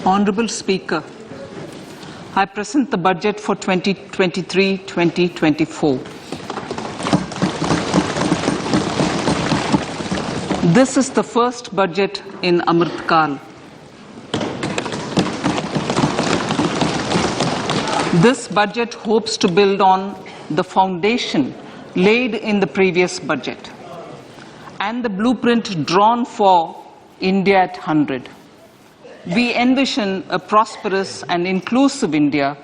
Honourable Speaker, I present the budget for 2023-2024. This is the first budget in Amrit Kal. This budget hopes to build on the foundation laid in the previous budget and the blueprint drawn for India at 100. We envision a prosperous and inclusive India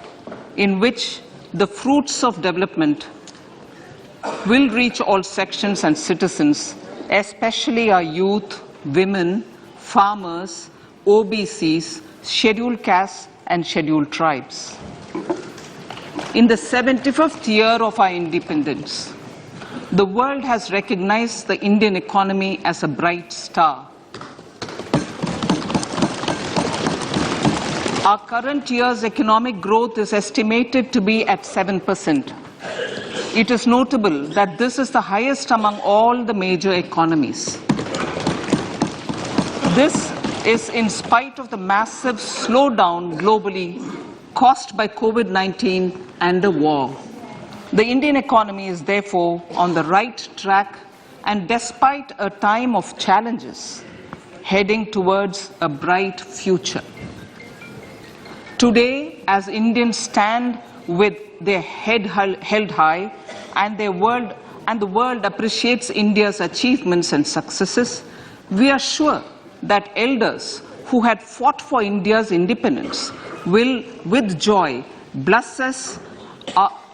in which the fruits of development will reach all sections and citizens, especially our youth, women, farmers, OBCs, scheduled castes and scheduled tribes. In the 75th year of our independence, the world has recognized the Indian economy as a bright star. Our current year's economic growth is estimated to be at 7%. It is notable that this is the highest among all the major economies. This is in spite of the massive slowdown globally caused by COVID-19 and the war. The Indian economy is therefore on the right track and despite a time of challenges, heading towards a bright future. Today, as Indians stand with their head held high and the world appreciates India's achievements and successes, we are sure that elders who had fought for India's independence will, with joy, bless us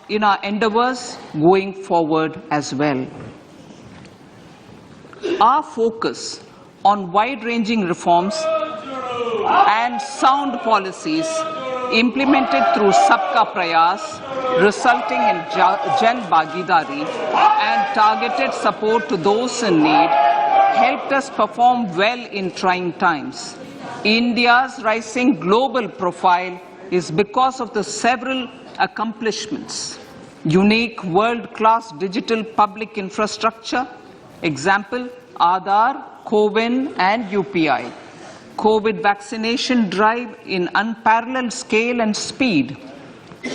in our endeavors going forward as well. Our focus on wide-ranging reforms and sound policies implemented through Sabka Prayas, resulting in Jan Bhagidari and targeted support to those in need, helped us perform well in trying times. India's rising global profile is because of the several accomplishments. Unique world-class digital public infrastructure, example, Aadhaar, CoWIN and UPI. COVID vaccination drive in unparalleled scale and speed.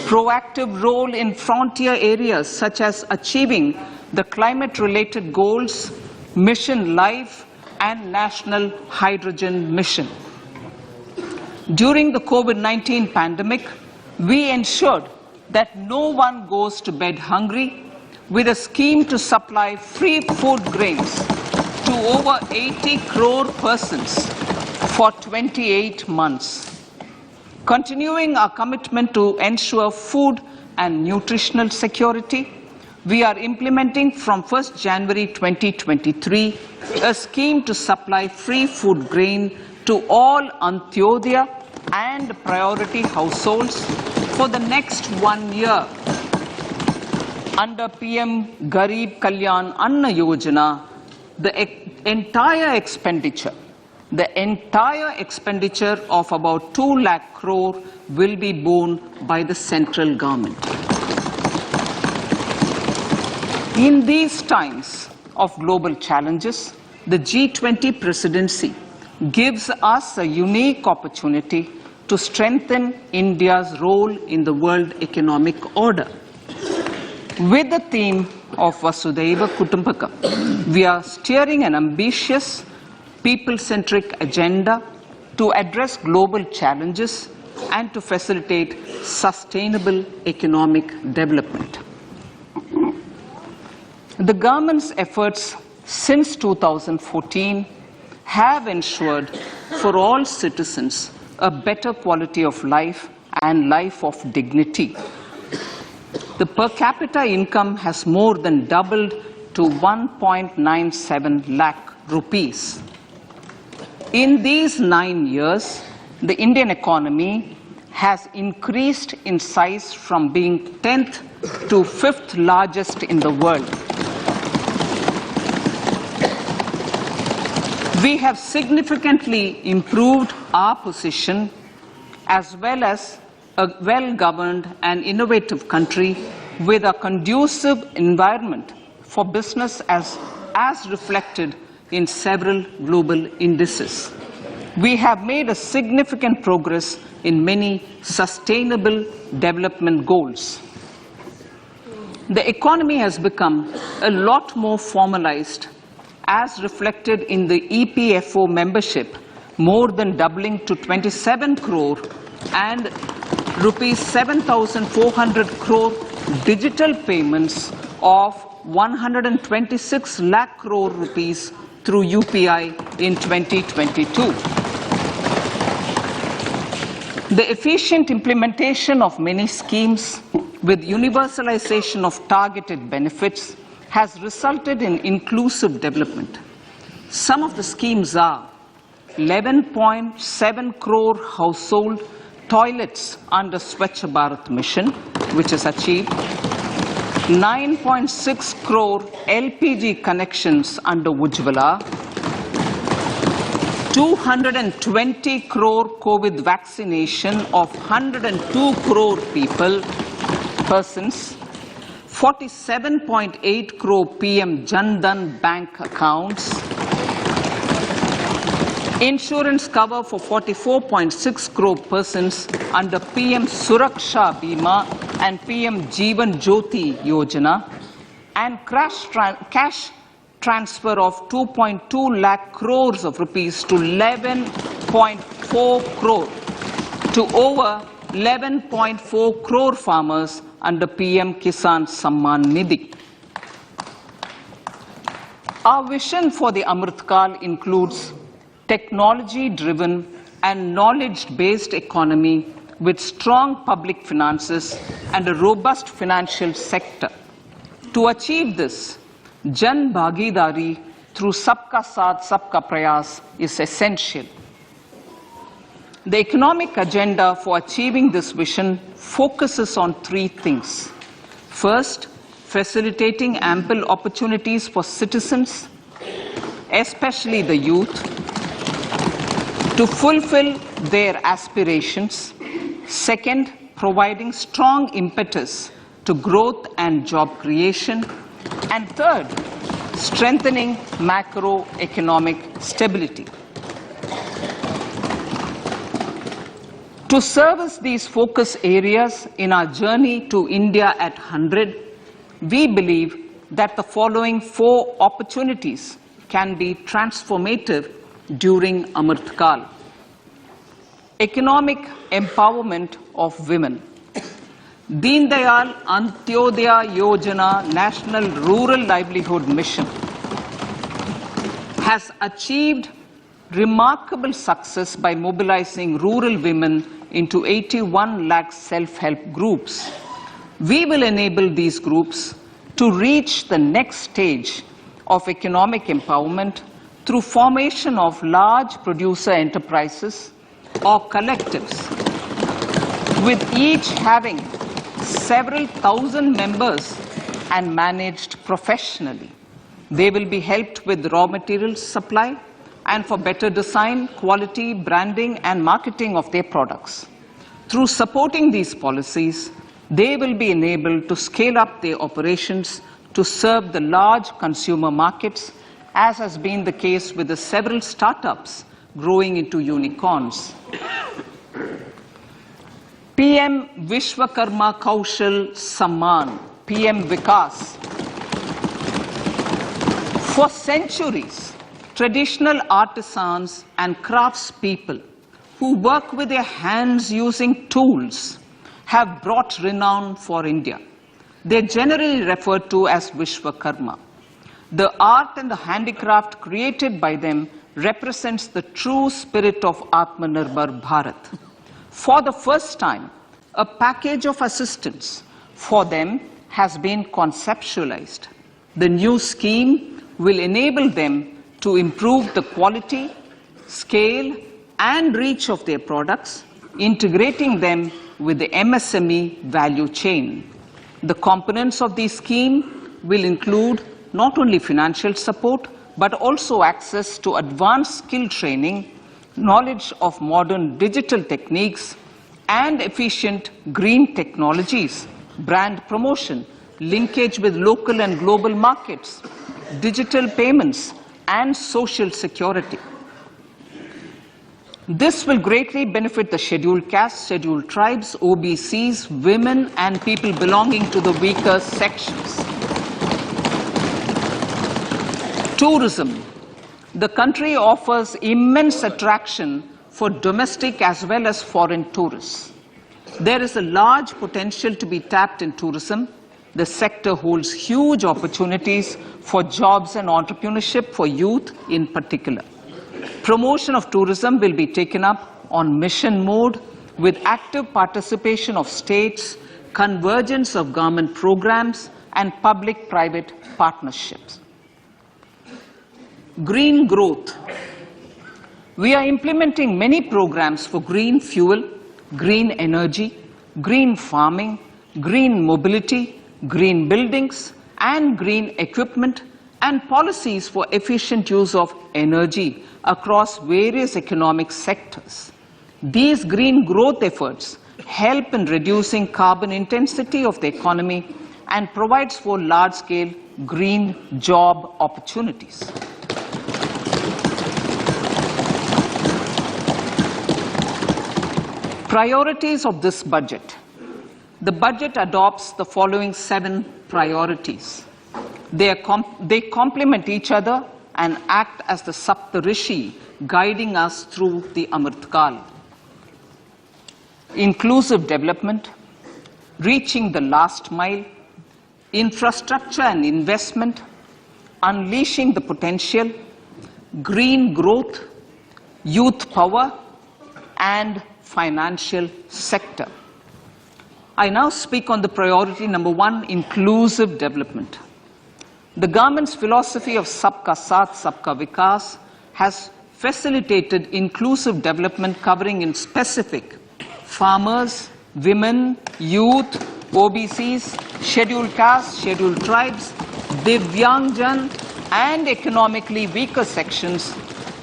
Proactive role in frontier areas such as achieving the climate-related goals, Mission Life and National Hydrogen Mission. During the COVID-19 pandemic, we ensured that no one goes to bed hungry with a scheme to supply free food grains to over 80 crore persons for 28 months. Continuing our commitment to ensure food and nutritional security, we are implementing from 1st January 2023 a scheme to supply free food grain to all Antyodaya and priority households for the next 1 year. Under PM Garib Kalyan Anna Yojana, the entire expenditure of about 2 lakh crore will be borne by the central government. In these times of global challenges, the G20 presidency gives us a unique opportunity to strengthen India's role in the world economic order. With the theme of Vasudhaiva Kutumbakam, we are steering an ambitious, people-centric agenda to address global challenges and to facilitate sustainable economic development. The government's efforts since 2014 have ensured for all citizens a better quality of life and life of dignity. The per capita income has more than doubled to 1.97 lakh rupees. In these 9 years, the Indian economy has increased in size from being 10th to 5th largest in the world. We have significantly improved our position as well as a well-governed and innovative country with a conducive environment for business as reflected in several global indices. We have made a significant progress in many sustainable development goals. The economy has become a lot more formalized, as reflected in the EPFO membership, more than doubling to 27 crore, and rupees 7,400 crore digital payments of 126 lakh crore rupees through UPI in 2022. The efficient implementation of many schemes with universalization of targeted benefits has resulted in inclusive development. Some of the schemes are 11.7 crore household toilets under Swachh Bharat mission, which is achieved, 9.6 crore LPG connections under Ujjwala, 220 crore COVID vaccination of 102 crore persons, 47.8 crore PM Jan Dhan bank accounts, insurance cover for 44.6 crore persons under PM Suraksha Bima and PM Jeevan Jyoti Yojana, and cash transfer of 2.2 lakh crores of rupees to 11.4 crore to over 11.4 crore farmers under PM Kisan Samman Nidhi. Our vision for the Amritkal includes technology-driven and knowledge-based economy with strong public finances and a robust financial sector. To achieve this, Jan Bhagidari through Sabka Saath, Sabka Prayas is essential. The economic agenda for achieving this vision focuses on three things. First, facilitating ample opportunities for citizens, especially the youth, to fulfill their aspirations. Second, providing strong impetus to growth and job creation. And third, strengthening macroeconomic stability. To service these focus areas in our journey to India at 100, we believe that the following four opportunities can be transformative during Amritkal. Economic empowerment of women. Deen Dayal Antyodaya Yojana National Rural Livelihood Mission has achieved remarkable success by mobilizing rural women into 81 lakh self-help groups. We will enable these groups to reach the next stage of economic empowerment through formation of large producer enterprises or collectives, with each having several thousand members and managed professionally. They will be helped with raw materials supply and for better design, quality, branding and marketing of their products. Through supporting these policies, they will be enabled to scale up their operations to serve the large consumer markets, as has been the case with the several startups growing into unicorns. PM Vishwakarma Kaushal Samman, PM Vikas. For centuries, traditional artisans and craftspeople who work with their hands using tools have brought renown for India. They are generally referred to as Vishwakarma. The art and the handicraft created by them represents the true spirit of Atmanirbhar Bharat. For the first time, a package of assistance for them has been conceptualized. The new scheme will enable them to improve the quality, scale, and reach of their products, integrating them with the MSME value chain. The components of this scheme will include not only financial support, but also access to advanced skill training, knowledge of modern digital techniques, and efficient green technologies, brand promotion, linkage with local and global markets, digital payments, and social security. This will greatly benefit the scheduled castes, scheduled tribes, OBCs, women and people belonging to the weaker sections. Tourism. The country offers immense attraction for domestic as well as foreign tourists. There is a large potential to be tapped in tourism. The sector holds huge opportunities for jobs and entrepreneurship for youth in particular. Promotion of tourism will be taken up on mission mode with active participation of states, convergence of government programs and public-private partnerships. Green growth. We are implementing many programs for green fuel, green energy, green farming, green mobility, green buildings and green equipment and policies for efficient use of energy across various economic sectors. These green growth efforts help in reducing carbon intensity of the economy and provides for large-scale green job opportunities. Priorities of this budget. The budget adopts the following 7 priorities. They complement each other and act as the Saptarishi guiding us through the Amritkal. Inclusive development, reaching the last mile, infrastructure and investment, unleashing the potential, green growth, youth power, and financial sector. I now speak on the priority number 1, inclusive development. The government's philosophy of Sabka Saath, Sabka Vikas has facilitated inclusive development covering in specific farmers, women, youth, OBCs, scheduled castes, scheduled tribes, Divyangjan and economically weaker sections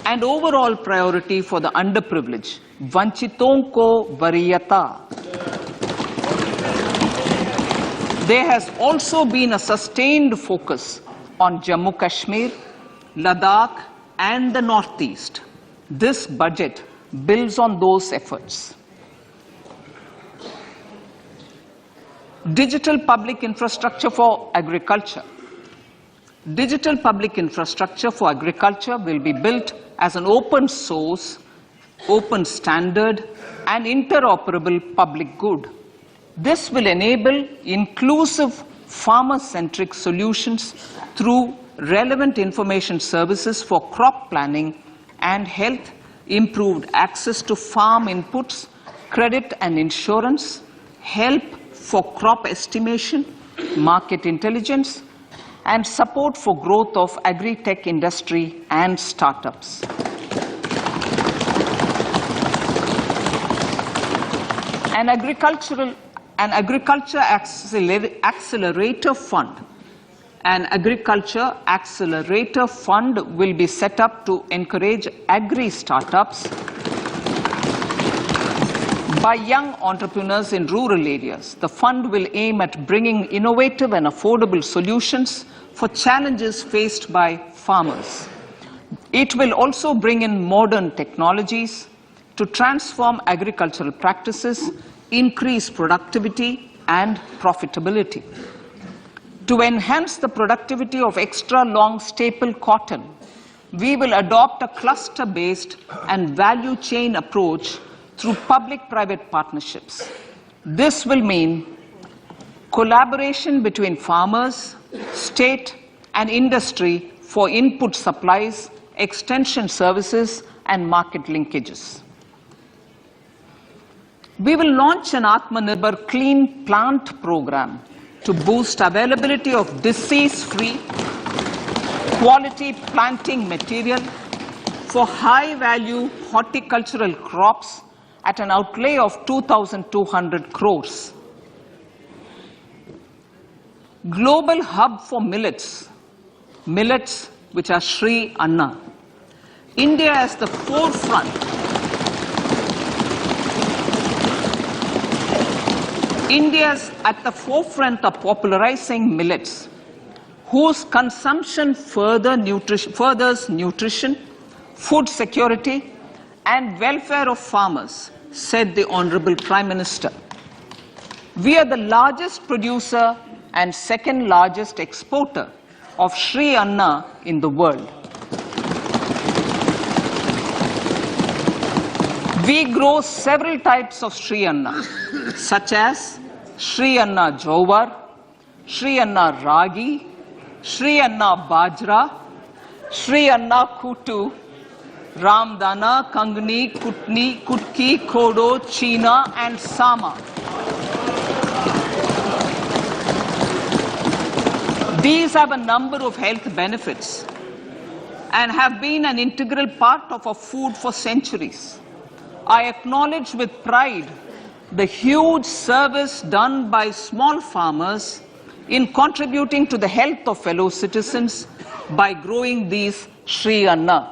and overall priority for the underprivileged. Vanchiton ko variyata. There has also been a sustained focus on Jammu Kashmir, Ladakh and the Northeast. This budget builds on those efforts. Digital public infrastructure for agriculture. Digital public infrastructure for agriculture will be built as an open source, open standard and interoperable public good. This will enable inclusive farmer-centric solutions through relevant information services for crop planning and health, improved access to farm inputs, credit and insurance, help for crop estimation, market intelligence, and support for growth of agri-tech industry and startups. An agriculture accelerator fund. An agriculture accelerator fund will be set up to encourage agri-startups by young entrepreneurs in rural areas. The fund will aim at bringing innovative and affordable solutions for challenges faced by farmers. It will also bring in modern technologies to transform agricultural practices, increase productivity and profitability. To enhance the productivity of extra long staple cotton, we will adopt a cluster-based and value chain approach through public-private partnerships. This will mean collaboration between farmers, state and industry for input supplies, extension services and market linkages. We will launch an Atmanirbhar Clean Plant program to boost availability of disease-free, quality planting material for high-value horticultural crops at an outlay of 2,200 crores. Global hub for millets, millets which are Sri Anna. India is the forefront. India is at the forefront of popularizing millets, whose consumption furthers nutrition, food security, and welfare of farmers, said the Honorable Prime Minister. We are the largest producer and second largest exporter of Sri Anna in the world. We grow several types of Sri Anna, such as Sri Anna Jowar, Sri Anna Ragi, Sri Anna Bajra, Sri Anna Kutu, Ramdana, Kangni, Kutni, Kutki, Kodo, China, and Sama. These have a number of health benefits and have been an integral part of our food for centuries. I acknowledge with pride the huge service done by small farmers in contributing to the health of fellow citizens by growing these Sri Anna.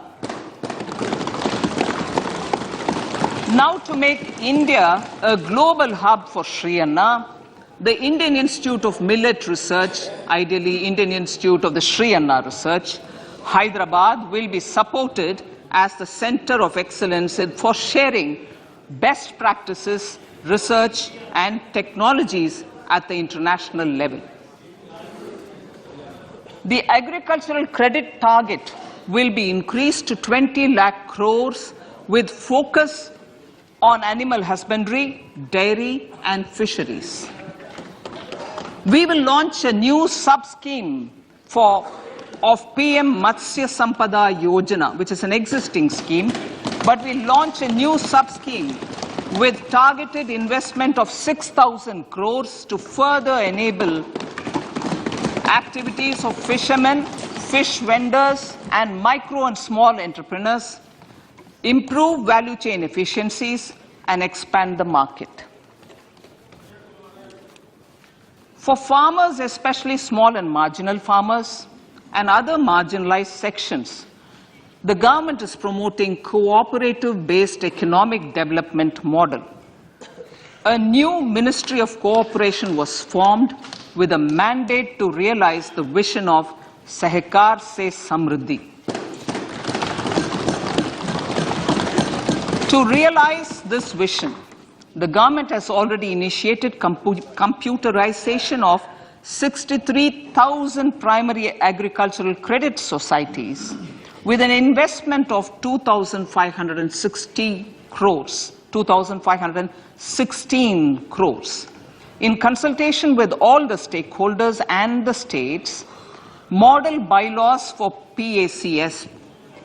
Now, to make India a global hub for Sri Anna, the Indian Institute of Millet Research, ideally Indian Institute of the Sri Anna Research, Hyderabad, will be supported as the center of excellence for sharing best practices, research and technologies at the international level. The agricultural credit target will be increased to 20 lakh crores with focus on animal husbandry, dairy and fisheries. We will launch a new sub-scheme of PM Matsya Sampada Yojana, which is an existing scheme, but we launch a new sub-scheme with targeted investment of 6,000 crores to further enable activities of fishermen, fish vendors, and micro and small entrepreneurs, improve value chain efficiencies, and expand the market. For farmers, especially small and marginal farmers, and other marginalized sections, the government is promoting cooperative-based economic development model. A new Ministry of Cooperation was formed with a mandate to realize the vision of Sahkar Se Samriddhi. To realize this vision, the government has already initiated computerization of 63,000 primary agricultural credit societies with an investment of 2,516 crores. In consultation with all the stakeholders and the states, model bylaws for PACS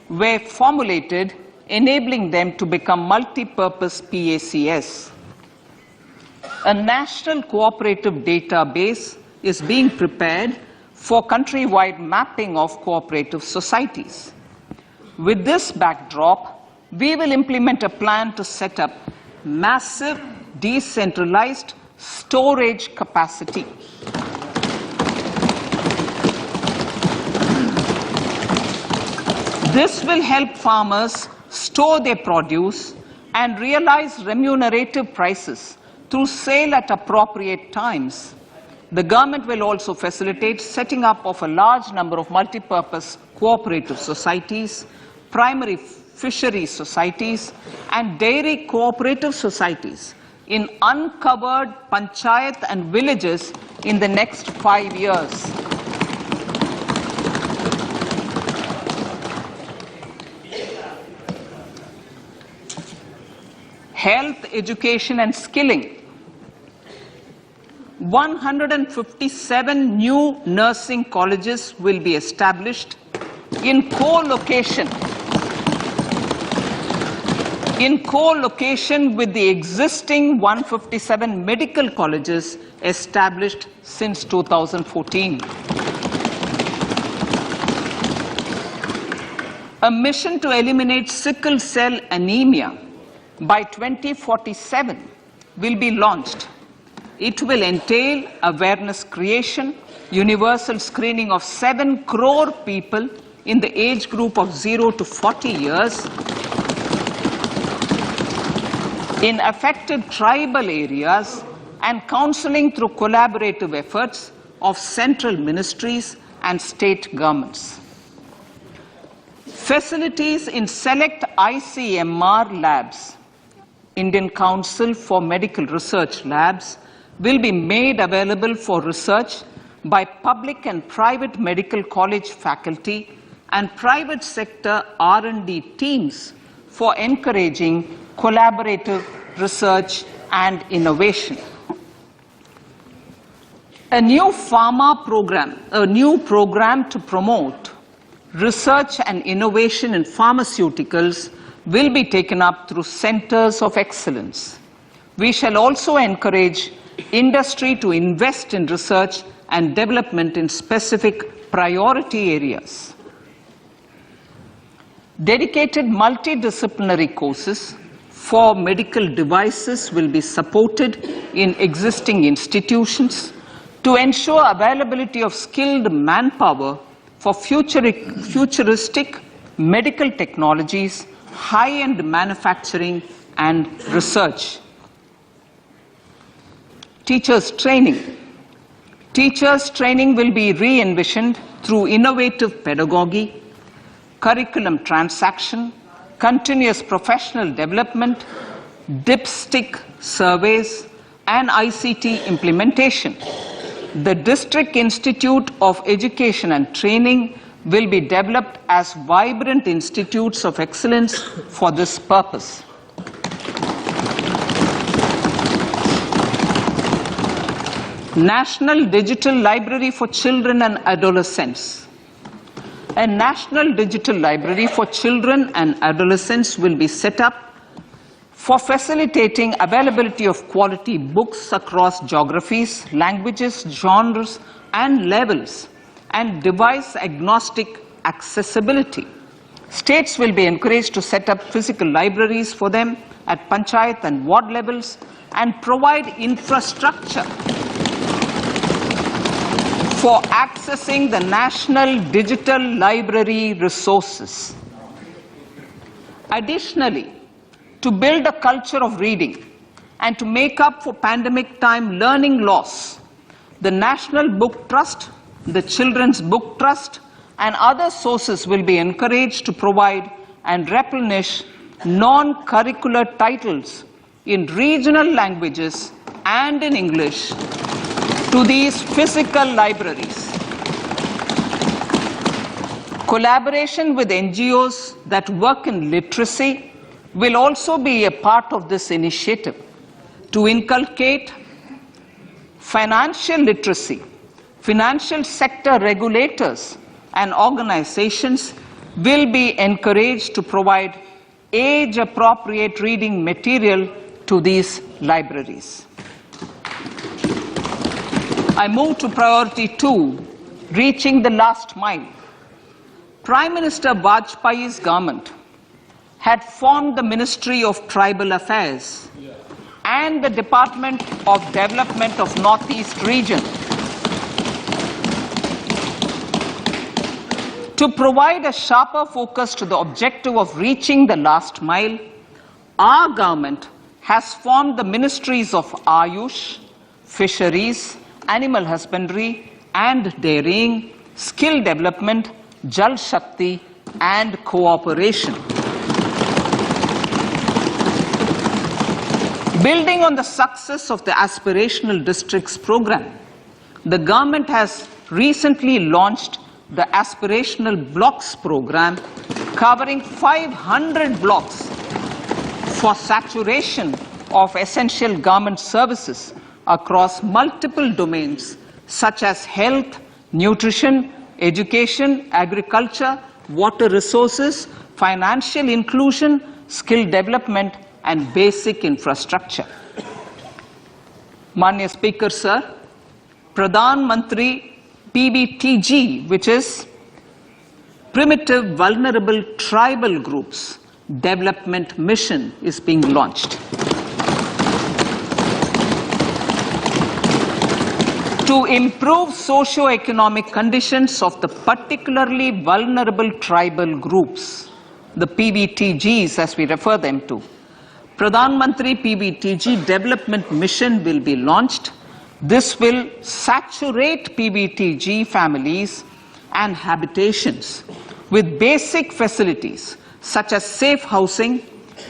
were formulated, enabling them to become multi-purpose PACS. A national cooperative database is being prepared for countrywide mapping of cooperative societies. With this backdrop, we will implement a plan to set up massive decentralized storage capacity. This will help farmers store their produce and realize remunerative prices through sale at appropriate times. The government will also facilitate setting up of a large number of multi-purpose cooperative societies, primary fisheries societies, and dairy cooperative societies in uncovered panchayat and villages in the next 5 years. Health, education and skilling. 157 new nursing colleges will be established in co-location with the existing 157 medical colleges established since 2014. A mission to eliminate sickle cell anemia by 2047 will be launched. It will entail awareness creation, universal screening of 7 crore people in the age group of 0 to 40 years in affected tribal areas, and counseling through collaborative efforts of central ministries and state governments. Facilities in select ICMR labs, Indian Council for Medical Research labs, will be made available for research by public and private medical college faculty and private sector R&D teams for encouraging collaborative research and innovation. A new program to promote research and innovation in pharmaceuticals will be taken up through centers of excellence. We shall also encourage industry to invest in research and development in specific priority areas. Dedicated multidisciplinary courses for medical devices will be supported in existing institutions to ensure availability of skilled manpower for futuristic medical technologies, high-end manufacturing and research. Teachers training. Teachers training will be re-envisioned through innovative pedagogy, curriculum transaction, continuous professional development, dipstick surveys and ICT implementation. The District Institute of Education and Training will be developed as vibrant institutes of excellence for this purpose. National Digital Library for Children and Adolescents. A National Digital Library for Children and Adolescents will be set up for facilitating availability of quality books across geographies, languages, genres, and levels, and device-agnostic accessibility. States will be encouraged to set up physical libraries for them at panchayat and ward levels and provide infrastructure for accessing the national digital library resources. Additionally, to build a culture of reading and to make up for pandemic time learning loss, the National Book Trust, the Children's Book Trust, and other sources will be encouraged to provide and replenish non-curricular titles in regional languages and in English to these physical libraries. Collaboration with NGOs that work in literacy will also be a part of this initiative. To inculcate financial literacy, financial sector regulators and organizations will be encouraged to provide age-appropriate reading material to these libraries. I move to priority 2, reaching the last mile. Prime Minister Vajpayee's government had formed the Ministry of Tribal Affairs and the Department of Development of Northeast Region to provide a sharper focus to the objective of reaching the last mile. Our government has formed the Ministries of Ayush, Fisheries, Animal Husbandry and Dairying, Skill Development, Jal Shakti and Cooperation. Building on the success of the Aspirational Districts program, the government has recently launched the Aspirational Blocks program, covering 500 blocks for saturation of essential government services across multiple domains such as health, nutrition, education, agriculture, water resources, financial inclusion, skill development, and basic infrastructure. Manya Speaker, sir, Pradhan Mantri PBTG, which is Primitive Vulnerable Tribal Groups Development Mission, is being launched. To improve socio-economic conditions of the particularly vulnerable tribal groups, the PBTGs as we refer them to, Pradhan Mantri PBTG Development Mission will be launched. This will saturate PBTG families and habitations with basic facilities such as safe housing,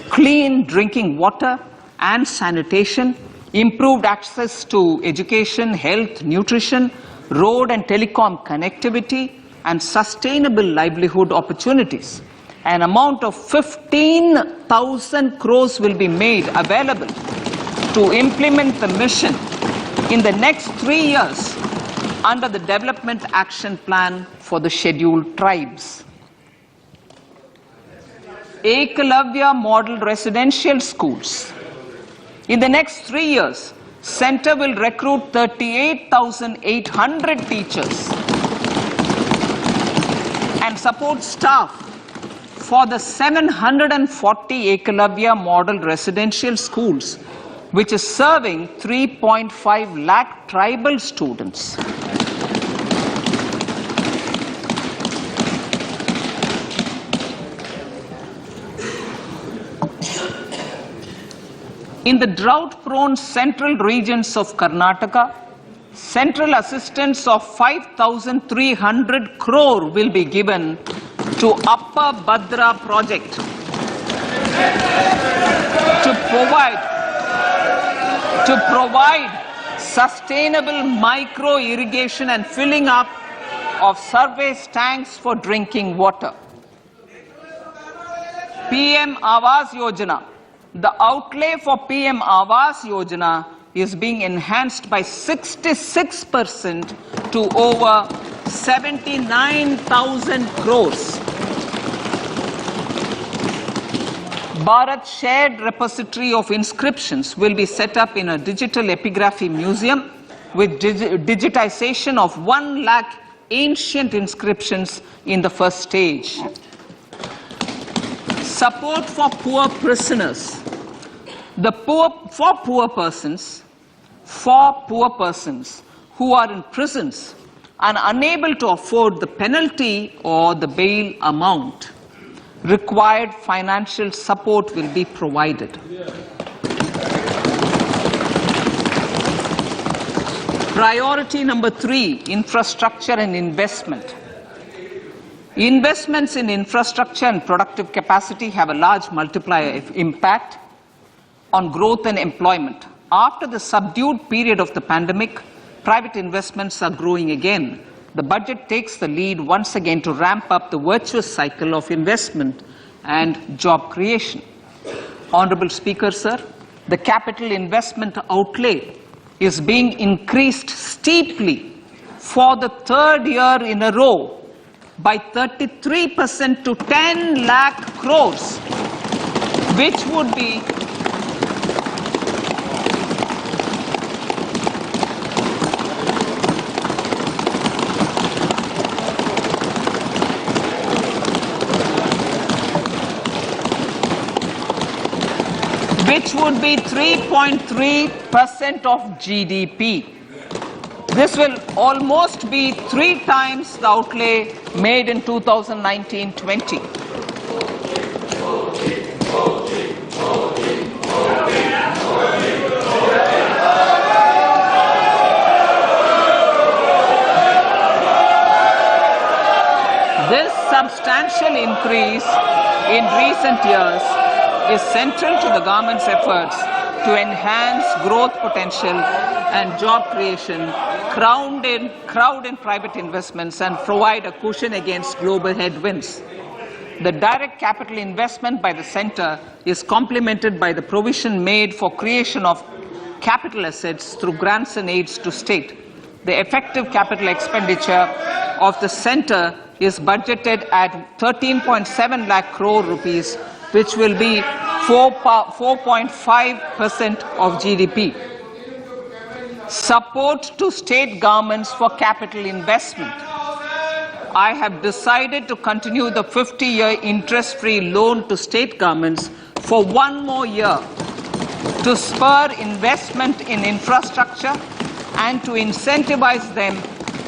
clean drinking water and sanitation, improved access to education, health, nutrition, road and telecom connectivity, and sustainable livelihood opportunities. An amount of 15,000 crores will be made available to implement the mission in the next 3 years under the Development Action Plan for the Scheduled Tribes. Ekalavya Model Residential Schools. In the next 3 years, Center will recruit 38,800 teachers and support staff for the 740 Ekalavya Model Residential Schools, which is serving 3.5 lakh tribal students. In the drought-prone central regions of Karnataka, central assistance of 5,300 crore will be given to Upper Bhadra project to provide sustainable micro-irrigation and filling up of surface tanks for drinking water. PM Awas Yojana. The outlay for PM Awas Yojana is being enhanced by 66% to over 79,000 crores. Bharat Shared Repository of Inscriptions will be set up in a digital epigraphy museum with digitization of 1 lakh ancient inscriptions in the first stage. Support for poor prisoners. For poor persons who are in prisons and unable to afford the penalty or the bail amount, required financial support will be provided. Priority number 3, infrastructure and investment. Investments in infrastructure and productive capacity have a large multiplier impact on growth and employment. After the subdued period of the pandemic, private investments are growing again. The budget takes the lead once again to ramp up the virtuous cycle of investment and job creation. Honorable Speaker, sir, the capital investment outlay is being increased steeply for the 3rd year in a row by 33% to 10 lakh crores, which would be which would be 3.3% of GDP. This will almost be 3 times the outlay made in 2019-20. This substantial increase in recent years is central to the government's efforts to enhance growth potential and job creation, crowd in private investments, and provide a cushion against global headwinds. The direct capital investment by the centre is complemented by the provision made for creation of capital assets through grants and aids to state. The effective capital expenditure of the centre is budgeted at 13.7 lakh crore rupees, which will be 4.5% of GDP. Support to state governments for capital investment. I have decided to continue the 50-year interest-free loan to state governments for 1 more year to spur investment in infrastructure and to incentivize them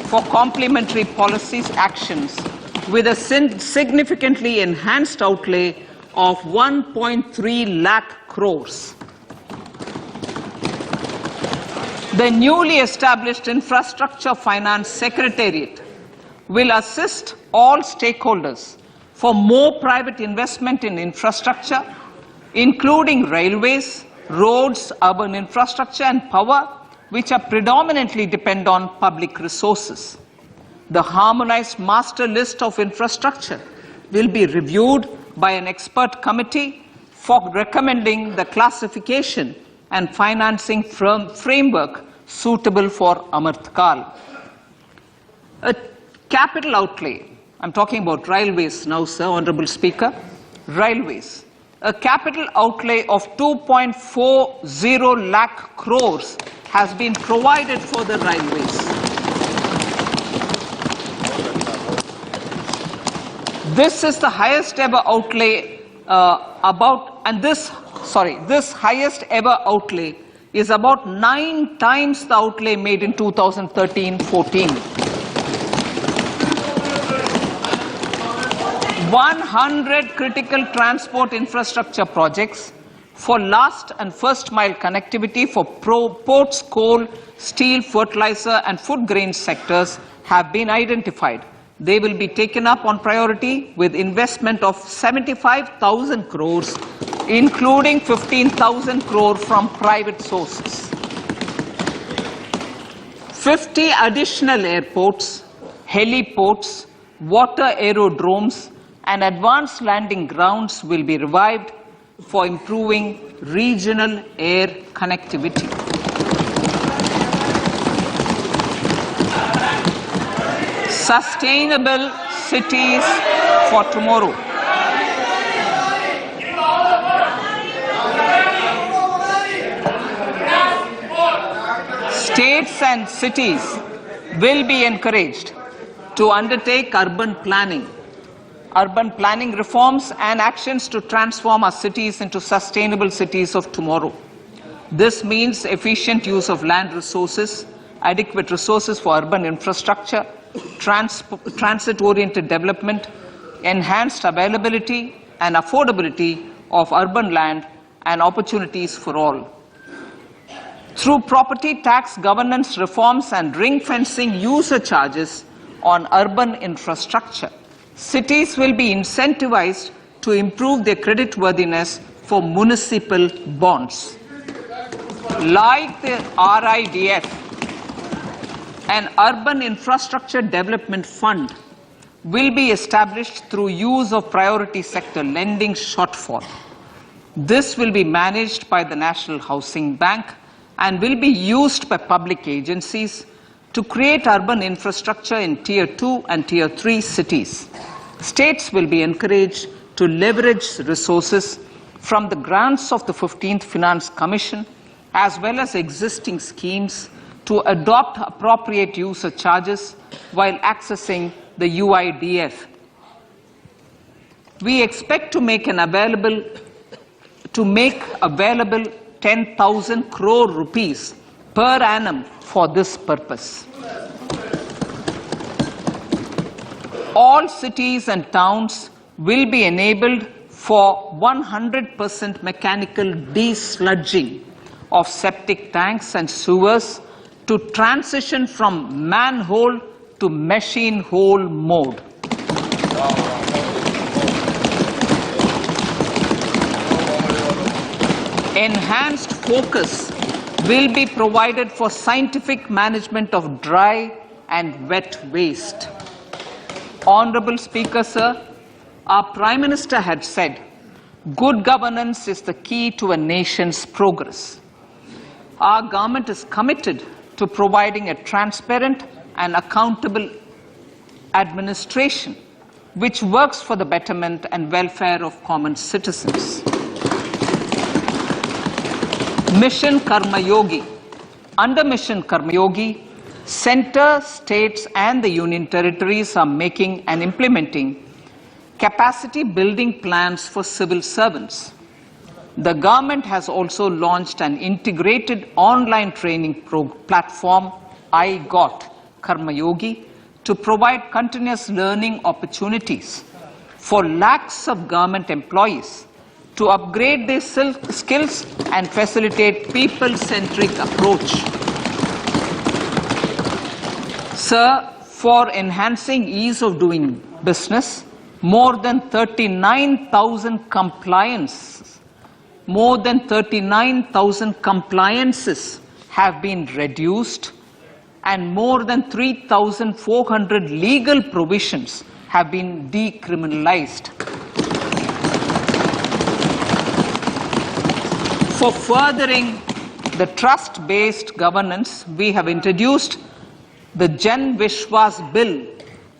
for complementary policies actions with a significantly enhanced outlay of 1.3 lakh crores. The newly established Infrastructure Finance Secretariat will assist all stakeholders for more private investment in infrastructure, including railways, roads, urban infrastructure and power, which are predominantly depend on public resources. The harmonized master list of infrastructure will be reviewed by an expert committee for recommending the classification and financing framework suitable for Amartkal. A capital outlay, I'm talking about railways now, sir, Honorable Speaker, railways. A capital outlay of 2.40 lakh crores has been provided for the railways. This is the highest ever outlay this highest ever outlay is about 9 times the outlay made in 2013-14. 100 critical transport infrastructure projects for last and first mile connectivity for ports, coal, steel, fertilizer and food grain sectors have been identified. They will be taken up on priority with investment of 75,000 crores, including 15,000 crore from private sources. 50 additional airports, heliports, water aerodromes and advanced landing grounds will be revived for improving regional air connectivity. Sustainable cities for tomorrow. States and cities will be encouraged to undertake urban planning reforms and actions to transform our cities into sustainable cities of tomorrow. This means efficient use of land resources, adequate resources for urban infrastructure, transit-oriented development, enhanced availability and affordability of urban land and opportunities for all. Through property tax governance reforms and ring-fencing user charges on urban infrastructure, cities will be incentivized to improve their creditworthiness for municipal bonds. Like the RIDF, an urban infrastructure development fund will be established through use of priority sector lending shortfall. This will be managed by the National Housing Bank and will be used by public agencies to create urban infrastructure in Tier 2 and Tier 3 cities. States will be encouraged to leverage resources from the grants of the 15th Finance Commission as well as existing schemes to adopt appropriate user charges while accessing the UIDF. We expect to make available 10,000 crore rupees per annum for this purpose. All cities and towns will be enabled for 100% mechanical desludging of septic tanks and sewers to transition from manhole to machine hole mode. Enhanced focus will be provided for scientific management of dry and wet waste. Honorable Speaker, sir, our Prime Minister had said, good governance is the key to a nation's progress. Our government is committed to providing a transparent and accountable administration which works for the betterment and welfare of common citizens. Mission Karma Yogi. Under Mission Karma Yogi, Centre, states and the union territories are making and implementing capacity building plans for civil servants. The government has also launched an integrated online training platform, I Got Karma Yogi, to provide continuous learning opportunities for lakhs of government employees to upgrade their skills and facilitate people-centric approach. Sir, for enhancing ease of doing business, More than 39,000 compliances have been reduced, and more than 3,400 legal provisions have been decriminalized. For furthering the trust-based governance, we have introduced the Jan Vishwas Bill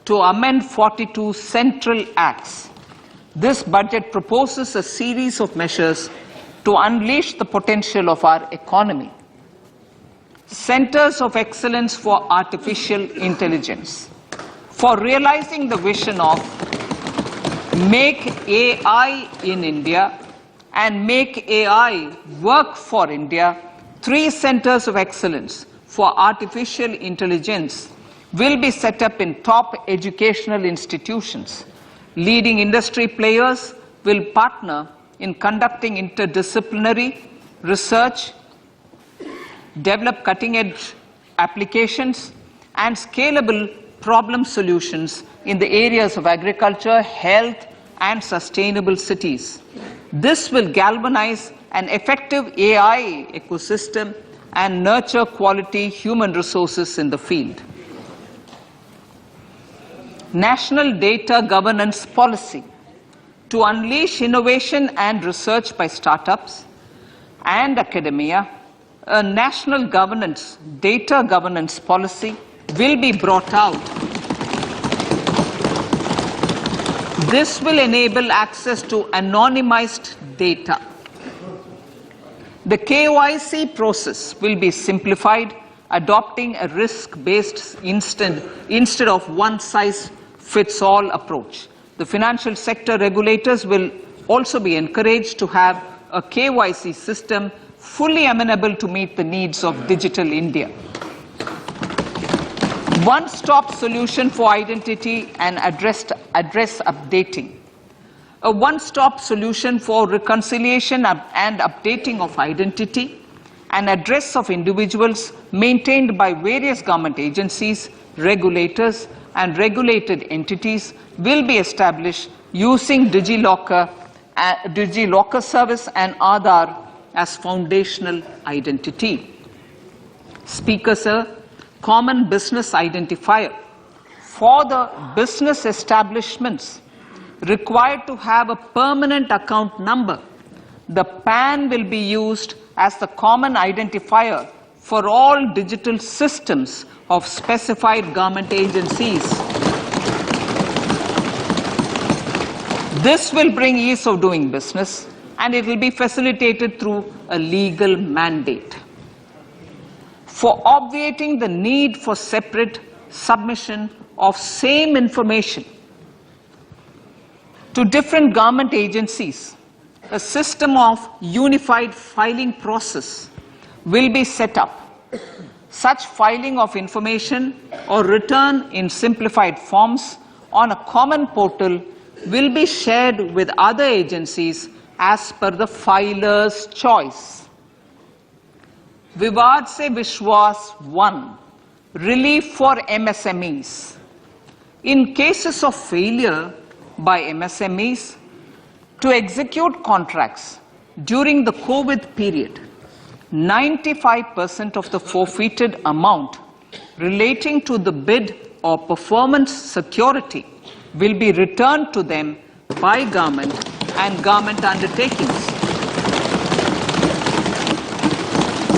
to amend 42 central acts. This budget proposes a series of measures to unleash the potential of our economy. Centers of Excellence for Artificial Intelligence. For realizing the vision of Make AI in India and Make AI Work for India, 3 centers of excellence for artificial intelligence will be set up in top educational institutions. Leading industry players will partner in conducting interdisciplinary research, develop cutting-edge applications, and scalable problem solutions in the areas of agriculture, health, and sustainable cities. This will galvanize an effective AI ecosystem and nurture quality human resources in the field. National Data Governance Policy. To unleash innovation and research by startups and academia, a national data governance policy will be brought out. This will enable access to anonymized data. The KYC process will be simplified, adopting a risk-based instead of one-size-fits-all approach. The financial sector regulators will also be encouraged to have a KYC system fully amenable to meet the needs of digital India. One-stop solution for identity and address updating. A one-stop solution for reconciliation and updating of identity and address of individuals maintained by various government agencies, regulators, and regulated entities will be established using DigiLocker service and Aadhaar as foundational identity. Speaker, sir, common business identifier. For the business establishments required to have a permanent account number, the PAN will be used as the common identifier for all digital systems of specified government agencies. This will bring ease of doing business, and it will be facilitated through a legal mandate. For obviating the need for separate submission of same information to different government agencies, a system of unified filing process will be set up. Such filing of information or return in simplified forms on a common portal will be shared with other agencies as per the filer's choice. Vivad Se Vishwas 1. Relief for MSMEs. In cases of failure by MSMEs to execute contracts during the COVID period, 95% of the forfeited amount relating to the bid or performance security will be returned to them by government and government undertakings.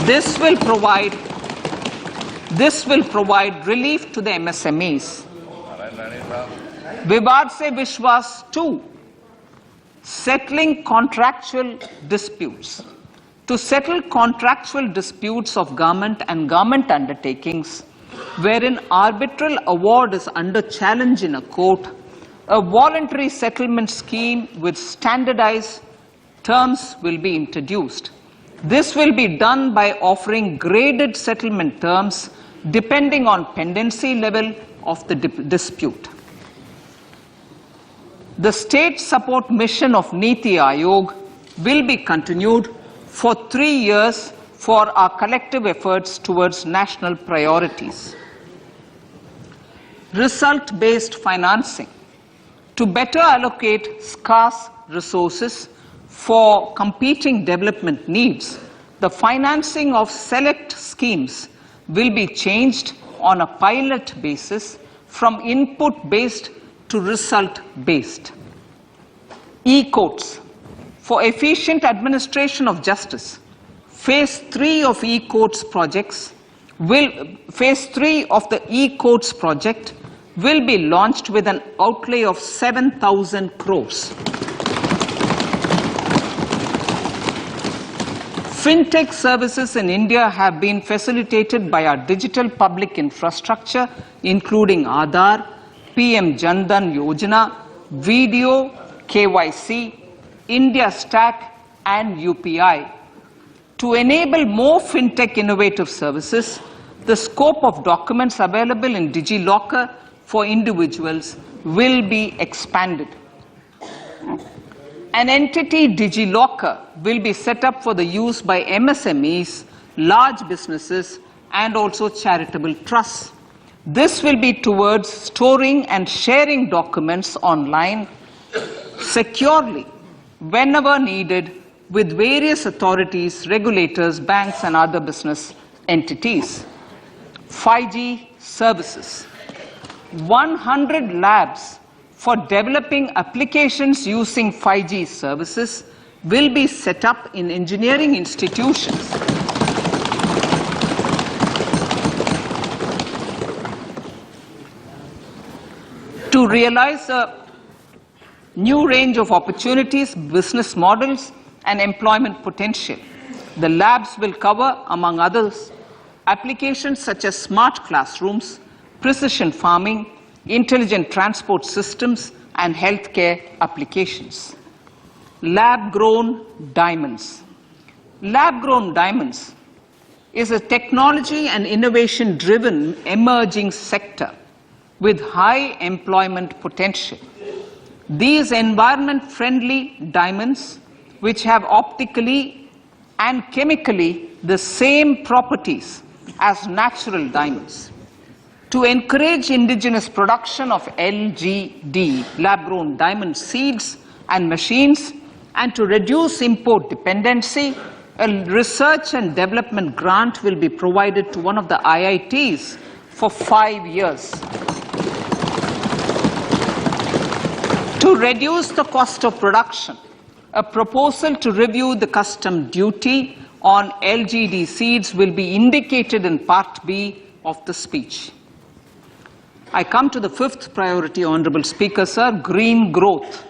This will provide relief to the MSMEs. Vivad Se Vishwas 2. Settling contractual disputes. To settle contractual disputes of government and government undertakings, wherein arbitral award is under challenge in a court, a voluntary settlement scheme with standardized terms will be introduced. This will be done by offering graded settlement terms depending on pendency level of the dispute. The state support mission of Niti Aayog will be continued for 3 years for our collective efforts towards national priorities. Result-based financing. To better allocate scarce resources for competing development needs, the financing of select schemes will be changed on a pilot basis from input-based to result-based. E-courts. For efficient administration of justice, Phase 3 of the e-courts project will be launched with an outlay of 7,000 crores. Fintech services in India have been facilitated by our digital public infrastructure, including Aadhaar, PM Jan Dhan Yojana, Video, KYC, India Stack, and UPI. To enable more fintech innovative services, the scope of documents available in DigiLocker for individuals will be expanded. An entity, DigiLocker, will be set up for the use by MSMEs, large businesses, and also charitable trusts. This will be towards storing and sharing documents online securely whenever needed with various authorities, regulators, banks, and other business entities. 5G services. 100 labs for developing applications using 5G services will be set up in engineering institutions. To realize a new range of opportunities, business models, and employment potential, the labs will cover, among others, applications such as smart classrooms, precision farming, intelligent transport systems, and healthcare applications. Lab-grown diamonds. Lab-grown diamonds is a technology and innovation-driven emerging sector with high employment potential. These environment-friendly diamonds, which have optically and chemically the same properties as natural diamonds. To encourage indigenous production of LGD, lab-grown diamond seeds and machines, and to reduce import dependency, a research and development grant will be provided to one of the IITs for 5 years. To reduce the cost of production, a proposal to review the custom duty on LGD seeds will be indicated in Part B of the speech. I come to the fifth priority, Honorable Speaker, sir, green growth.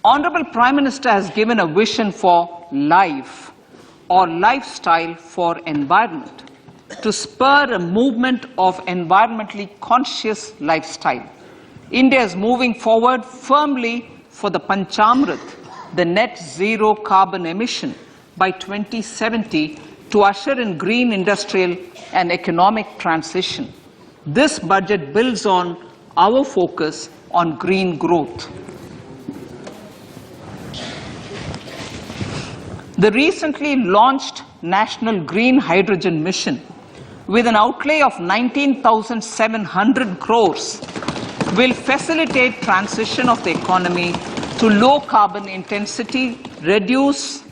Honorable Prime Minister has given a vision for life or lifestyle for environment to spur a movement of environmentally conscious lifestyle. India is moving forward firmly for the Panchamrit, the net zero carbon emission by 2070 to usher in green industrial and economic transition. This budget builds on our focus on green growth. The recently launched National Green Hydrogen Mission, with an outlay of 19,700 crores, will facilitate transition of the economy to low carbon intensity, reduce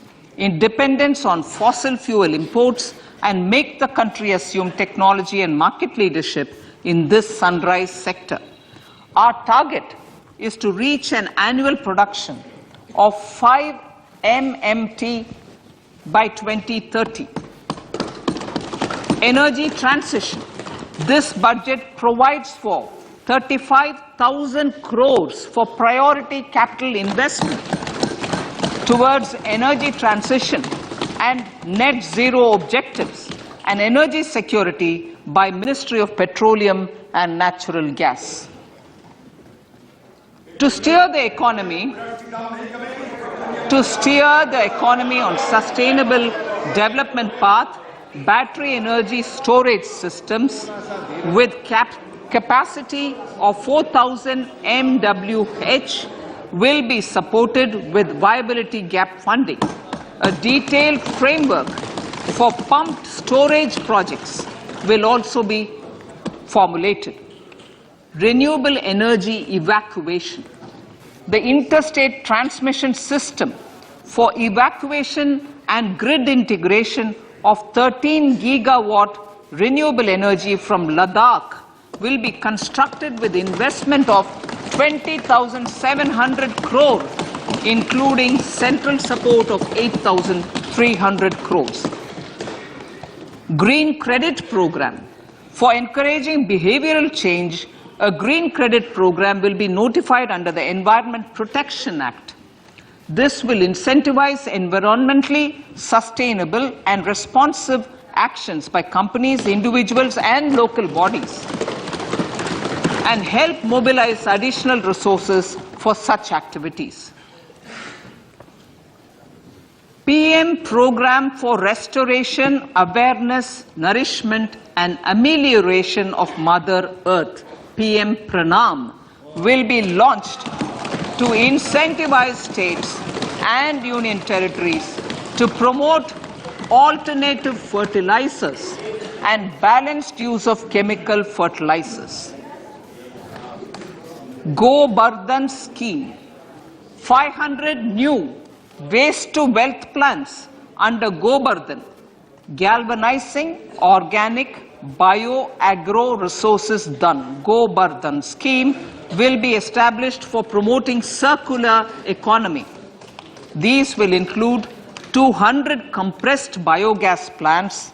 dependence on fossil fuel imports, and make the country assume technology and market leadership in this sunrise sector. Our target is to reach an annual production of 5 MMT by 2030. Energy transition. This budget provides for 35,000 crores for priority capital investment towards energy transition and net zero objectives and energy security by Ministry of Petroleum and Natural Gas. To steer the economy on sustainable development path, battery energy storage systems with capacity of 4,000 MWH will be supported with viability gap funding. A detailed framework for pumped storage projects will also be formulated. Renewable energy evacuation. the interstate transmission system for evacuation and grid integration of 13 gigawatt renewable energy from Ladakh will be constructed with investment of 20,700 crore, including central support of 8,300 crores. Green Credit Program. For encouraging behavioral change, a green credit program will be notified under the Environment Protection Act. This will incentivize environmentally sustainable and responsive actions by companies, individuals, and local bodies, and help mobilize additional resources for such activities. PM Program for Restoration, Awareness, Nourishment, and Amelioration of Mother Earth, PM Pranam, will be launched to incentivize states and union territories to promote alternative fertilizers and balanced use of chemical fertilizers. Go Bardhan Scheme. 500 new waste to wealth plants under Go Bardhan, galvanizing organic bio-agro resources done. Go Bardhan scheme will be established for promoting circular economy. These will include 200 compressed biogas plants,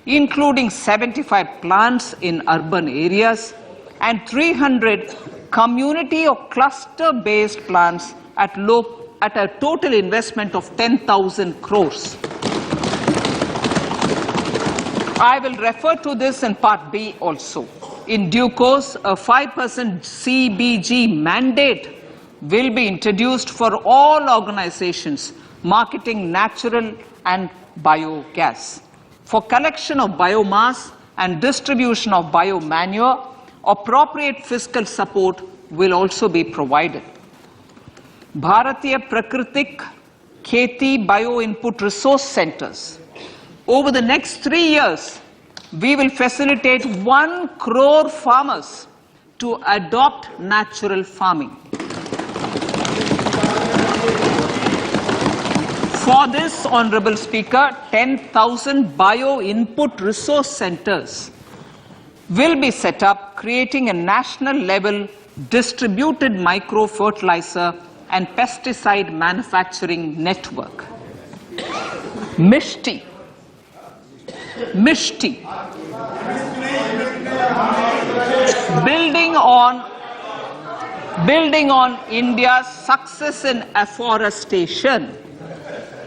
including 75 plants in urban areas, and 300 community or cluster-based plants at a total investment of 10,000 crores. I will refer to this in Part B also. In due course, a 5% CBG mandate will be introduced for all organizations marketing natural and biogas. For collection of biomass and distribution of biomanure, appropriate fiscal support will also be provided. Bharatiya Prakritik Kheti Bio Input Resource Centers. Over the next 3 years, we will facilitate 1 crore farmers to adopt natural farming. For this, Honorable Speaker, 10,000 bio input resource centers will be set up, creating a national level distributed micro fertilizer and pesticide manufacturing network. Mishti. Building on India's success in afforestation,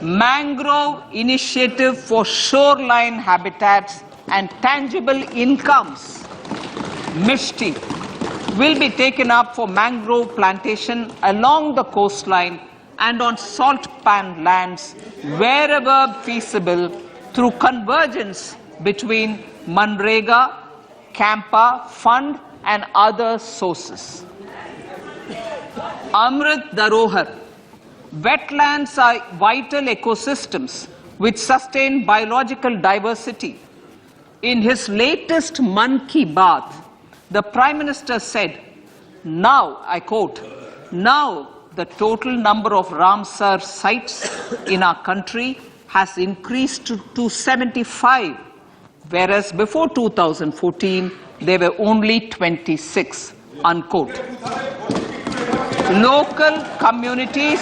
mangrove initiative for shoreline habitats and tangible incomes, Mishti, will be taken up for mangrove plantation along the coastline and on salt pan lands wherever feasible through convergence between Manrega, Campa, Fund and other sources. Amrit Dharohar. Wetlands are vital ecosystems which sustain biological diversity. In his latest Mann Ki Baat, the Prime Minister said, now, I quote, now the total number of Ramsar sites in our country has increased to 75, whereas before 2014, there were only 26, unquote. Local communities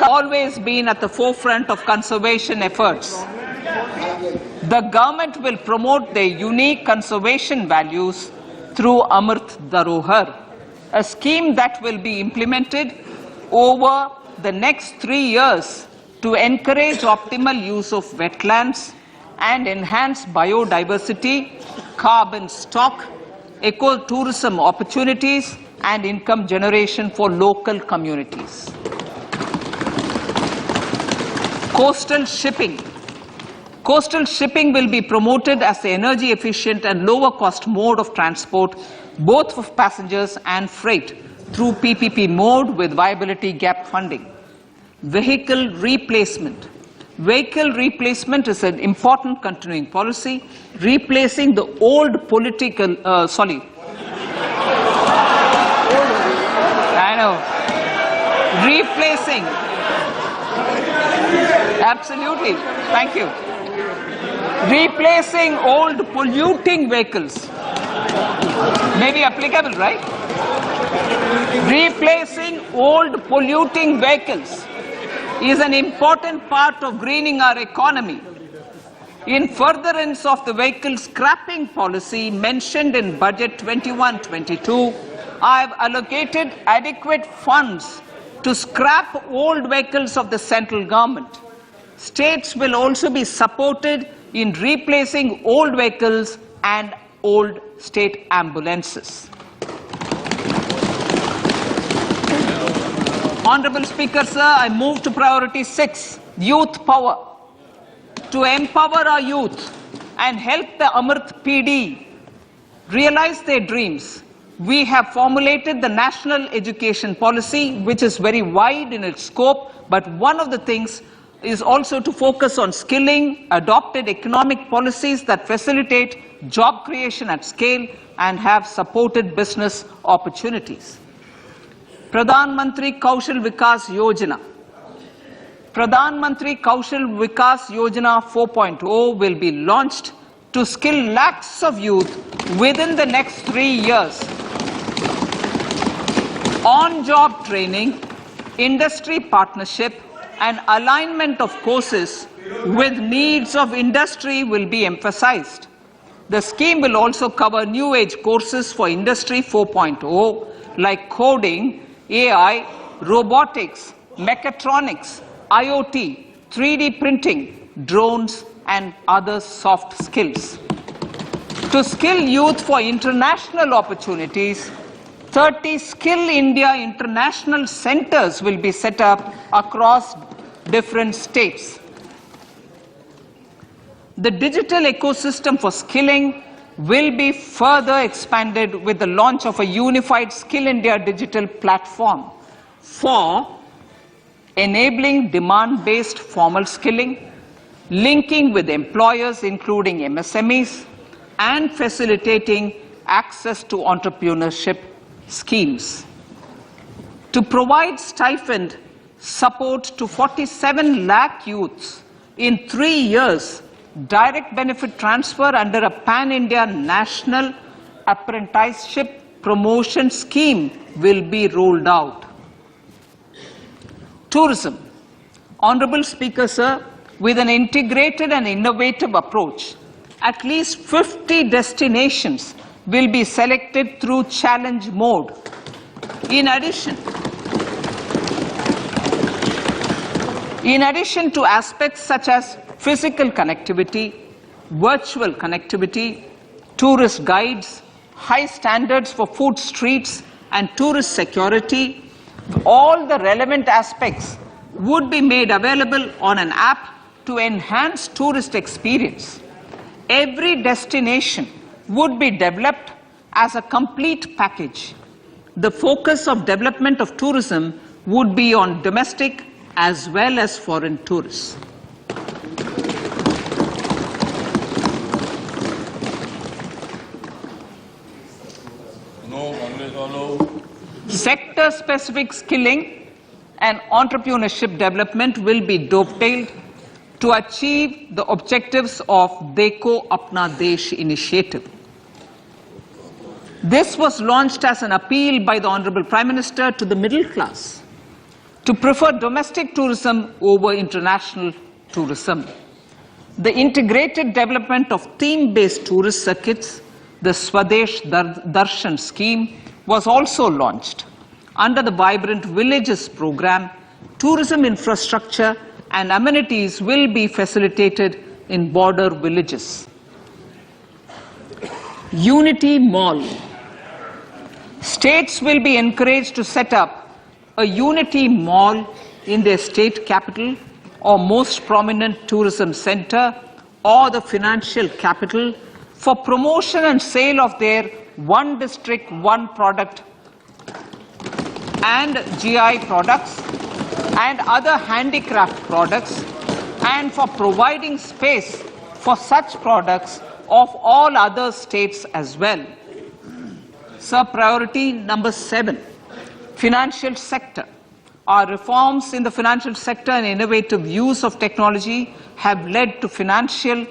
always been at the forefront of conservation efforts. The government will promote their unique conservation values through Amrit Dharohar, a scheme that will be implemented over the next 3 years to encourage optimal use of wetlands and enhance biodiversity, carbon stock, ecotourism opportunities, and income generation for local communities. Coastal shipping. Coastal shipping will be promoted as the energy efficient and lower cost mode of transport, both for passengers and freight, through PPP mode with viability gap funding. Vehicle replacement. Vehicle replacement is an important continuing policy, replacing the old replacing. Absolutely. Thank you. Replacing old polluting vehicles. May be applicable, right? Replacing old polluting vehicles is an important part of greening our economy. In furtherance of the vehicle scrapping policy mentioned in Budget 21-22, I have allocated adequate funds to scrap old vehicles of the central government. States will also be supported in replacing old vehicles and old state ambulances. Honorable Speaker, sir, I move to priority 6, youth power. To empower our youth and help the Amrit PD realize their dreams, we have formulated the National Education Policy, which is very wide in its scope, but one of the things is also to focus on skilling, adopted economic policies that facilitate job creation at scale and have supported business opportunities. Pradhan Mantri Kaushal Vikas Yojana. Pradhan Mantri Kaushal Vikas Yojana 4.0 will be launched to skill lakhs of youth within the next 3 years. On-job training, industry partnership, and alignment of courses with needs of industry will be emphasized. The scheme will also cover new age courses for Industry 4.0 like coding, AI, robotics, mechatronics, IoT, 3D printing, drones, and other soft skills. To skill youth for international opportunities, 30 Skill India International Centers will be set up across different states. The digital ecosystem for skilling will be further expanded with the launch of a unified Skill India digital platform for enabling demand-based formal skilling, linking with employers including MSMEs, and facilitating access to entrepreneurship schemes. To provide stipend support to 47 lakh youths in 3 years, direct benefit transfer under a pan-India national apprenticeship promotion scheme will be rolled out. Tourism. Honorable Speaker, sir, with an integrated and innovative approach, at least 50 destinations will be selected through challenge mode. In addition to aspects such as physical connectivity, virtual connectivity, tourist guides, high standards for food streets, and tourist security, all the relevant aspects would be made available on an app to enhance tourist experience. Every destination would be developed as a complete package. The focus of development of tourism would be on domestic as well as foreign tourists. Sector-specific skilling and entrepreneurship development will be dovetailed to achieve the objectives of Dekho Apna Desh initiative. This was launched as an appeal by the Honorable Prime Minister to the middle class to prefer domestic tourism over international tourism. The integrated development of theme-based tourist circuits, the Swadesh Darshan scheme, was also launched. Under the Vibrant Villages program, tourism infrastructure and amenities will be facilitated in border villages. Unity Mall. States will be encouraged to set up a Unity Mall in their state capital or most prominent tourism center or the financial capital for promotion and sale of their one district, one product and GI products and other handicraft products, and for providing space for such products of all other states as well. Sir, priority number 7, Financial sector. Our reforms in the financial sector and innovative use of technology have led to financial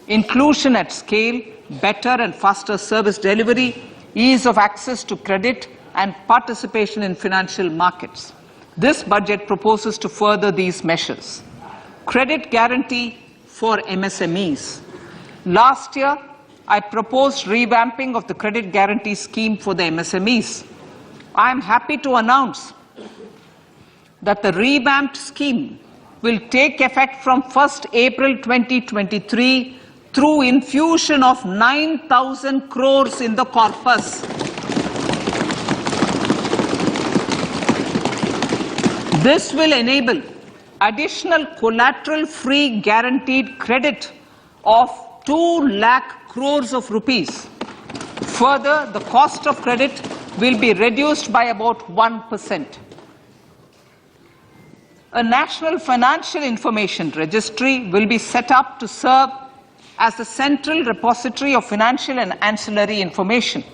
inclusion at scale, better and faster service delivery, ease of access to credit, and participation in financial markets. This budget proposes to further these measures. Credit guarantee for MSMEs. Last year, I proposed revamping of the credit guarantee scheme for the MSMEs. I am happy to announce that the revamped scheme will take effect from 1st April 2023 through infusion of 9,000 crores in the corpus. This will enable additional collateral-free guaranteed credit of 2 lakh crores of rupees. Further, the cost of credit will be reduced by about 1%. A national financial information registry will be set up to serve as the central repository of financial and ancillary information.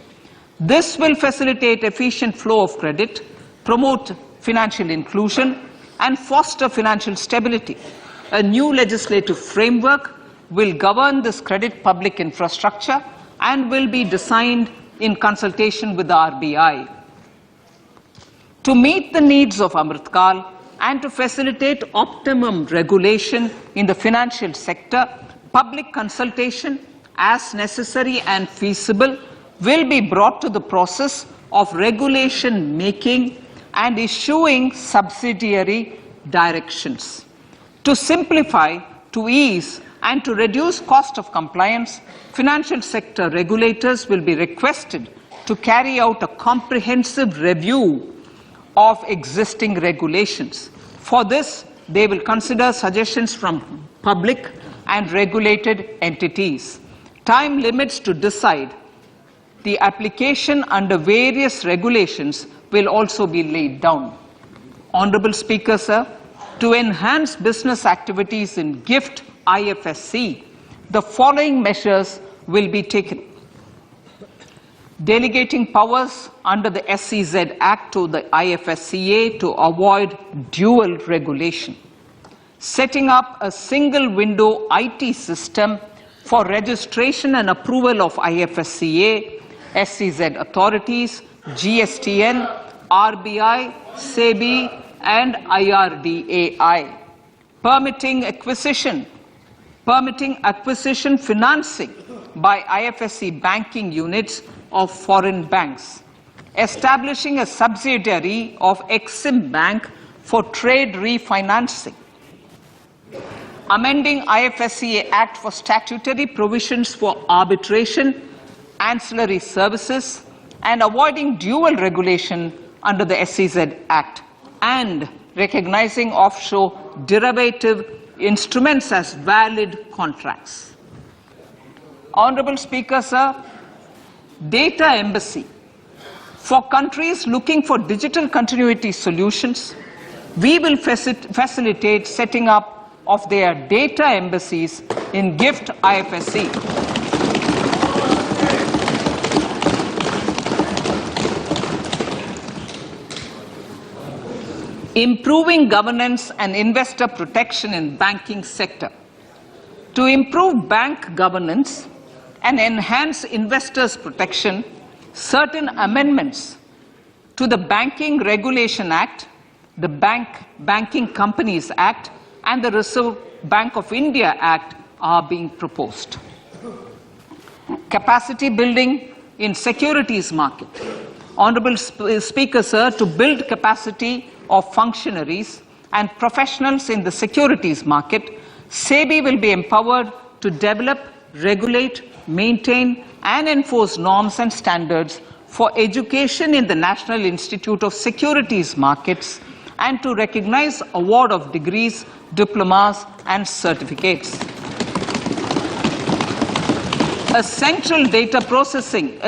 This will facilitate efficient flow of credit, promote financial inclusion, and foster financial stability. A new legislative framework will govern this credit public infrastructure and will be designed in consultation with the RBI. To meet the needs of Amritkal and to facilitate optimum regulation in the financial sector, public consultation, as necessary and feasible, will be brought to the process of regulation making and issuing subsidiary directions. To simplify, to ease, and to reduce cost of compliance, financial sector regulators will be requested to carry out a comprehensive review of existing regulations. For this, they will consider suggestions from public and regulated entities. Time limits to decide the application under various regulations will also be laid down. Honorable Speaker, sir, to enhance business activities in GIFT IFSC, the following measures will be taken. Delegating powers under the SEZ Act to the IFSCA to avoid dual regulation. Setting up a single window IT system for registration and approval of IFSCA, SEZ authorities, GSTN, RBI, SEBI, and IRDAI. Permitting acquisition financing by IFSC banking units of foreign banks. Establishing a subsidiary of Exim Bank for trade refinancing. Amending IFSCA Act for statutory provisions for arbitration, ancillary services, and avoiding dual regulation under the SEZ Act, and recognizing offshore derivative instruments as valid contracts. Honorable Speaker, sir, data embassy. For countries looking for digital continuity solutions, we will facilitate setting up of their data embassies in GIFT IFSC. Improving governance and investor protection in banking sector. To improve bank governance and enhance investors' protection, certain amendments to the Banking Regulation Act, the Banking Companies Act, and the Reserve Bank of India Act are being proposed. Capacity building in securities market. Honorable Speaker, sir, to build capacity of functionaries and professionals in the securities market, SEBI will be empowered to develop, regulate, maintain, and enforce norms and standards for education in the National Institute of Securities Markets and to recognize award of degrees, diplomas, and certificates. A central processing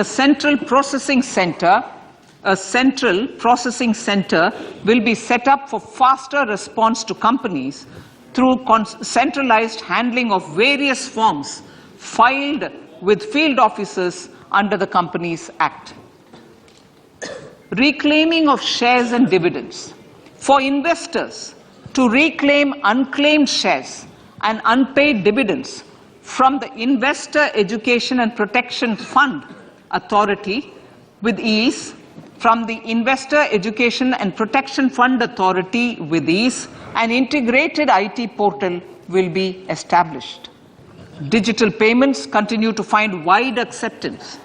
center will be set up for faster response to companies through centralized handling of various forms filed with field officers under the Companies Act. reclaiming of shares and dividends. For investors to reclaim unclaimed shares and unpaid dividends from the Investor Education and Protection Fund Authority with ease, from the Investor Education and Protection Fund Authority with ease, an integrated IT portal will be established. Digital payments continue to find wide acceptance.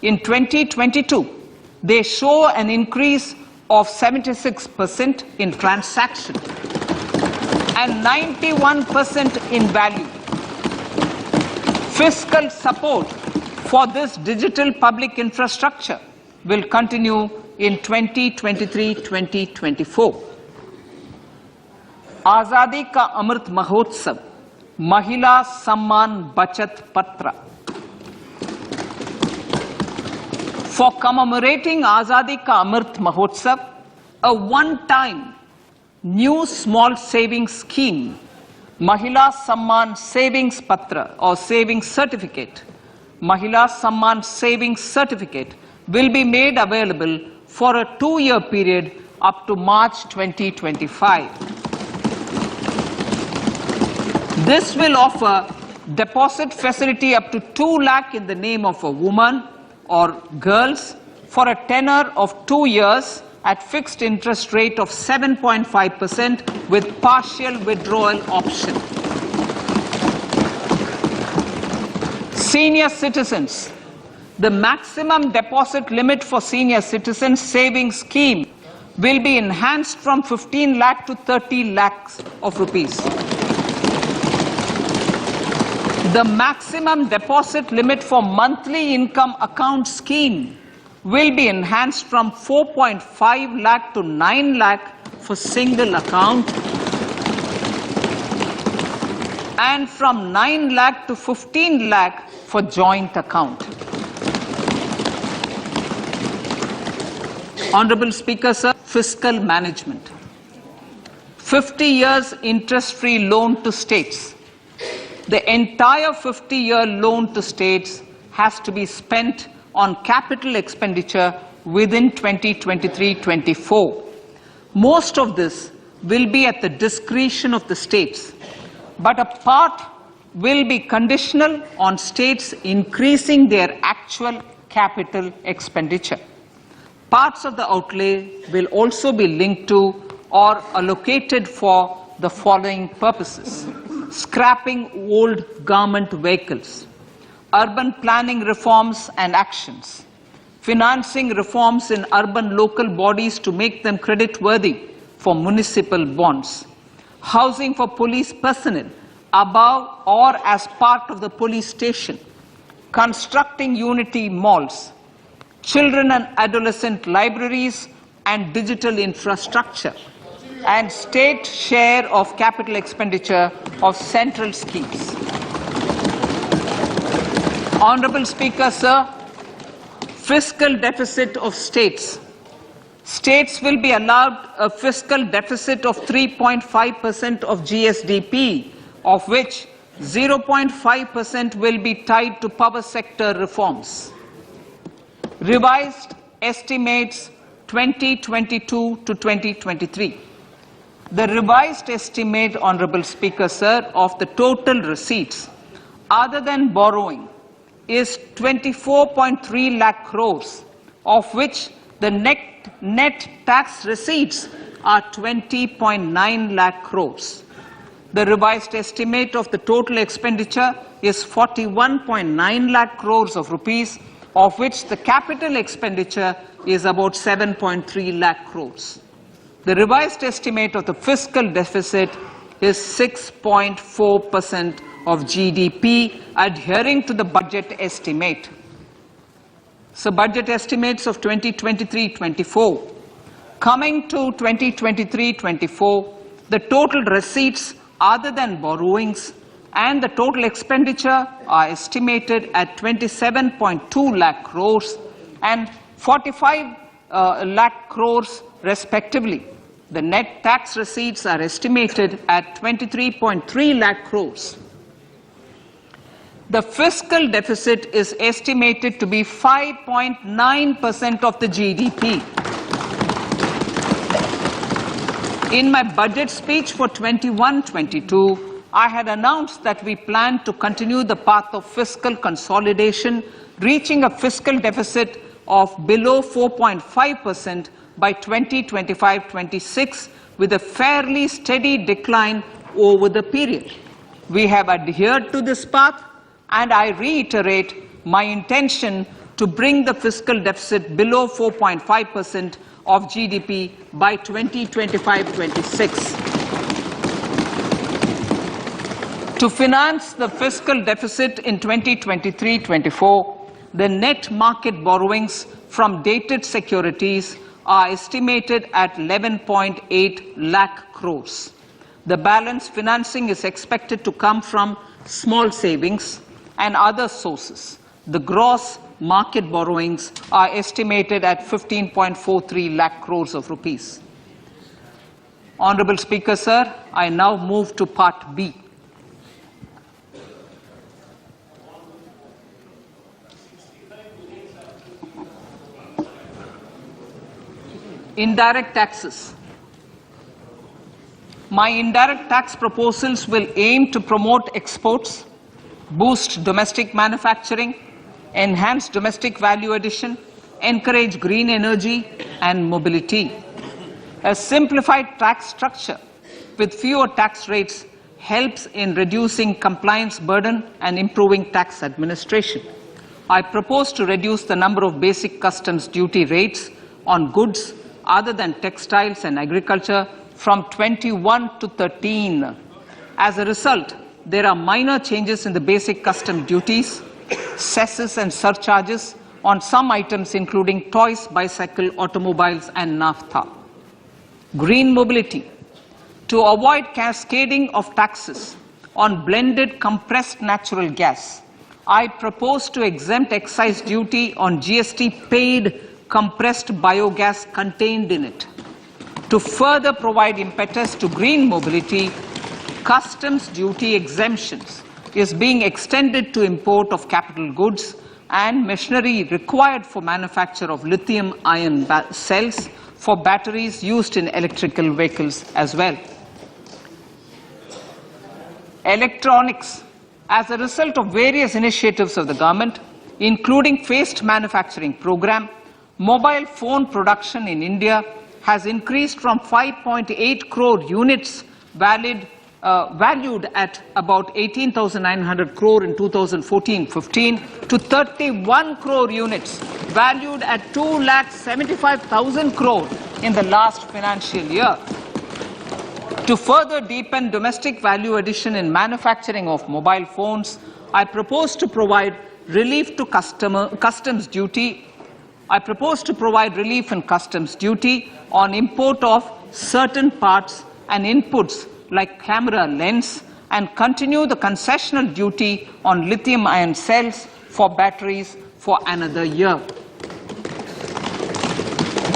In 2022, they show an increase of 76% in transaction and 91% in value. Fiscal support for this digital public infrastructure will continue in 2023-2024. आजादी का अमृत महोत्सव, महिला सम्मान बचत पत्र. For commemorating Azadi Ka Amrit Mahotsav, a one-time new small savings scheme, Mahila Samman Savings Patra or Savings Certificate, Mahila Samman Savings Certificate will be made available for a 2-year period up to March 2025. This will offer deposit facility up to 2 lakh in the name of a woman or girls for a tenure of 2 years at fixed interest rate of 7.5% with partial withdrawal option. Senior citizens. The maximum deposit limit for senior citizens savings scheme will be enhanced from 15 lakh to 30 lakhs of rupees. The maximum deposit limit for monthly income account scheme will be enhanced from 4.5 lakh to 9 lakh for single account and from 9 lakh to 15 lakh for joint account. Honorable Speaker, sir, fiscal management. 50 years interest-free loan to states. The entire 50-year loan to states has to be spent on capital expenditure within 2023-24. Most of this will be at the discretion of the states, but a part will be conditional on states increasing their actual capital expenditure. Parts of the outlay will also be linked to or allocated for the following purposes: scrapping old government vehicles, urban planning reforms and actions, financing reforms in urban local bodies to make them credit-worthy for municipal bonds, housing for police personnel above or as part of the police station, constructing unity malls, children and adolescent libraries and digital infrastructure, and state share of capital expenditure of central schemes. Honorable Speaker, sir, fiscal deficit of states. States will be allowed a fiscal deficit of 3.5% of GSDP, of which 0.5% will be tied to power sector reforms. Revised estimates 2022 to 2023. The revised estimate, Honorable Speaker, sir, of the total receipts other than borrowing is 24.3 lakh crores, of which the net tax receipts are 20.9 lakh crores. The revised estimate of the total expenditure is 41.9 lakh crores of rupees, of which the capital expenditure is about 7.3 lakh crores. The revised estimate of the fiscal deficit is 6.4% of GDP, adhering to the budget estimate. So budget estimates of 2023-24. Coming to 2023-24, the total receipts other than borrowings and the total expenditure are estimated at 27.2 lakh crores and 45 lakh crores respectively. The net tax receipts are estimated at 23.3 lakh crores. The fiscal deficit is estimated to be 5.9% of the GDP. In my budget speech for 21-22, I had announced that we plan to continue the path of fiscal consolidation, reaching a fiscal deficit of below 4.5% by 2025-26, with a fairly steady decline over the period. We have adhered to this path, and I reiterate my intention to bring the fiscal deficit below 4.5% of GDP by 2025-26. To finance the fiscal deficit in 2023-24, the net market borrowings from dated securities are estimated at 11.8 lakh crores. The balance financing is expected to come from small savings and other sources. The gross market borrowings are estimated at 15.43 lakh crores of rupees. Honorable Speaker, sir, I now move to Part B. Indirect taxes. My indirect tax proposals will aim to promote exports, boost domestic manufacturing, enhance domestic value addition, encourage green energy and mobility. A simplified tax structure with fewer tax rates helps in reducing compliance burden and improving tax administration. I propose to reduce the number of basic customs duty rates on goods other than textiles and agriculture from 21 to 13. As a result, there are minor changes in the basic custom duties, cesses and surcharges on some items including toys, bicycle, automobiles and naphtha. Green mobility. To avoid cascading of taxes on blended compressed natural gas, I propose to exempt excise duty on GST paid compressed biogas contained in it. To further provide impetus to green mobility, customs duty exemptions is being extended to import of capital goods and machinery required for manufacture of lithium-ion cells for batteries used in electrical vehicles as well. Electronics. As a result of various initiatives of the government, including phased manufacturing program, mobile phone production in India has increased from 5.8 crore units valued at about 18,900 crore in 2014-15 to 31 crore units valued at 2,75,000 crore in the last financial year. To further deepen domestic value addition in manufacturing of mobile phones, I propose to provide relief to customs duty. I propose to provide relief in customs duty on import of certain parts and inputs like camera lens, and continue the concessional duty on lithium-ion cells for batteries for another year.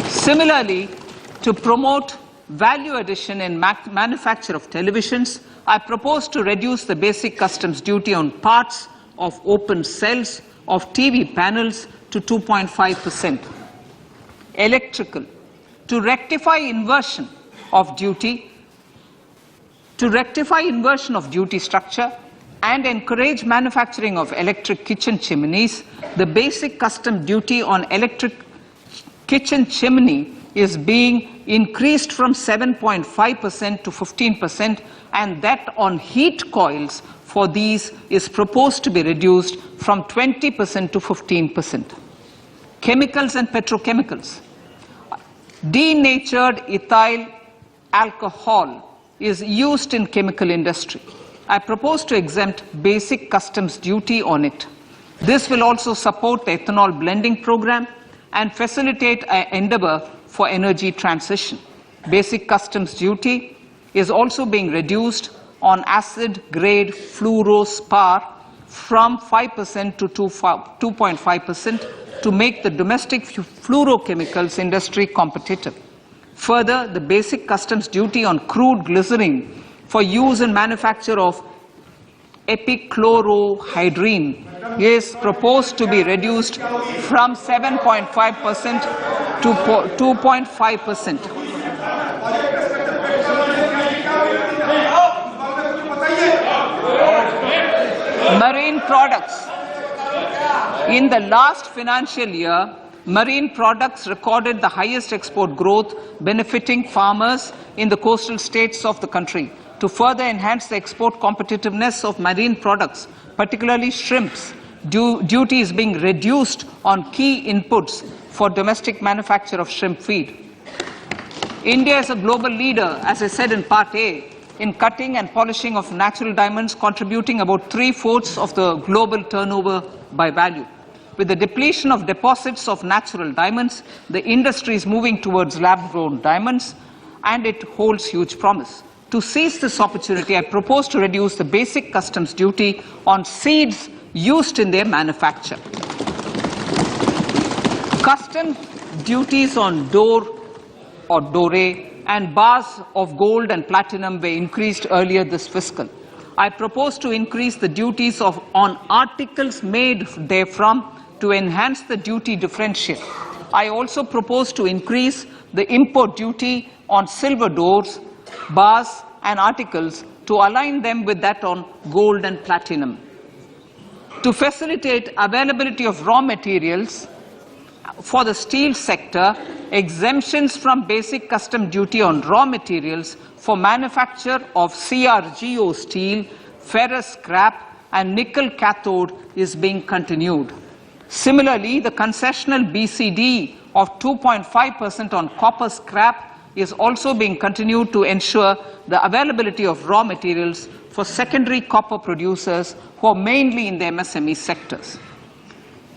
Similarly, to promote value addition in manufacture of televisions, I propose to reduce the basic customs duty on parts of open cells of TV panels to 2.5%. Electrical. To rectify inversion of duty structure and encourage manufacturing of electric kitchen chimneys, the basic custom duty on electric kitchen chimney is being increased from 7.5% to 15%, and that on heat coils for these is proposed to be reduced from 20% to 15%. Chemicals and petrochemicals. Denatured ethyl alcohol is used in chemical industry. I propose to exempt basic customs duty on it. This will also support the ethanol blending program and facilitate an endeavor for energy transition. Basic customs duty is also being reduced on acid-grade fluorospar from 5% to 2.5% to make the domestic fluorochemicals industry competitive. Further, the basic customs duty on crude glycerine for use in manufacture of epichlorohydrin is proposed to be reduced from 7.5% to 2.5%. products. In the last financial year, marine products recorded the highest export growth, benefiting farmers in the coastal states of the country. To further enhance the export competitiveness of marine products, particularly shrimps, duty is being reduced on key inputs for domestic manufacture of shrimp feed. India is a global leader, as I said in Part A, in cutting and polishing of natural diamonds, contributing about 3/4 of the global turnover by value. With the depletion of deposits of natural diamonds, the industry is moving towards lab-grown diamonds, and it holds huge promise. To seize this opportunity, I propose to reduce the basic customs duty on seeds used in their manufacture. Custom duties on door or doré and bars of gold and platinum were increased earlier this fiscal. I propose to increase the duties on articles made therefrom to enhance the duty differential. I also propose to increase the import duty on silver doors, bars and articles to align them with that on gold and platinum. To facilitate availability of raw materials for the steel sector, exemptions from basic custom duty on raw materials for manufacture of CRGO steel, ferrous scrap and nickel cathode is being continued. Similarly, the concessional BCD of 2.5% on copper scrap is also being continued to ensure the availability of raw materials for secondary copper producers who are mainly in the MSME sectors.